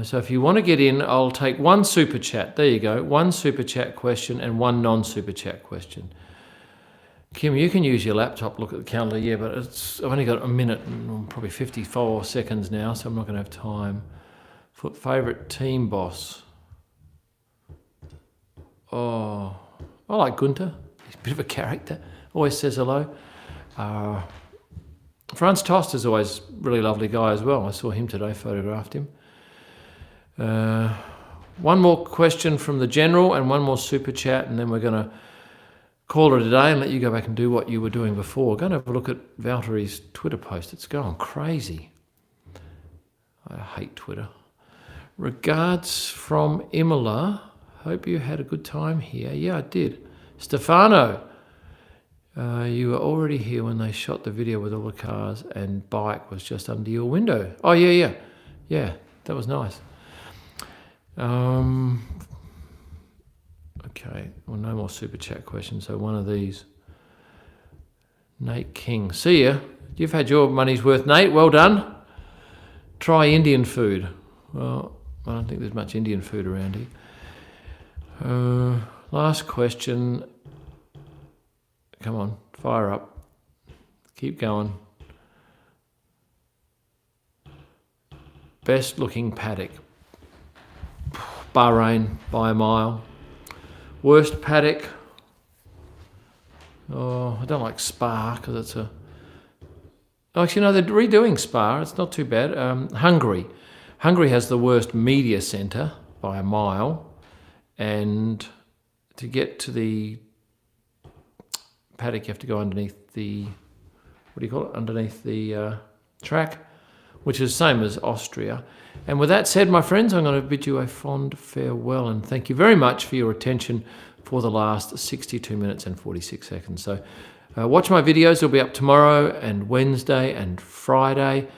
So if you want to get in, I'll take 1 super chat. There you go. 1 super chat question and 1 non-super chat question. Kim, you can use your laptop, look at the calendar. Yeah, but I've only got a minute and probably 54 seconds now, so I'm not going to have time. Favourite team boss. Oh, I like Gunter. He's a bit of a character. Always says hello. Franz Tost is always a really lovely guy as well. I saw him today, photographed him. 1 more question from the general and 1 more super chat, and then we're going to call it a day and let you go back and do what you were doing before. Go and have a look at Valtteri's Twitter post. It's going crazy. I hate Twitter. Regards from Imola. Hope you had a good time here. Yeah, I did. Stefano, you were already here when they shot the video with all the cars and bike was just under your window. Oh, yeah. Yeah, that was nice. Okay, well, no more super chat questions, so one of these. Nate King, see ya. You've had your money's worth, Nate, well done. Try Indian food. Well, I don't think there's much Indian food around here. Last question. Come on, fire up. Keep going. Best looking paddock. Bahrain by a mile. Worst paddock. Oh, I don't like Spa because it's a... Oh, actually, no, they're redoing Spa. It's not too bad. Hungary. Hungary has the worst media centre by a mile. And to get to the paddock, you have to go underneath the... What do you call it? Underneath the track, which is the same as Austria. And with that said, my friends, I'm going to bid you a fond farewell and thank you very much for your attention for the last 62 minutes and 46 seconds. So watch my videos. They'll be up tomorrow and Wednesday and Friday.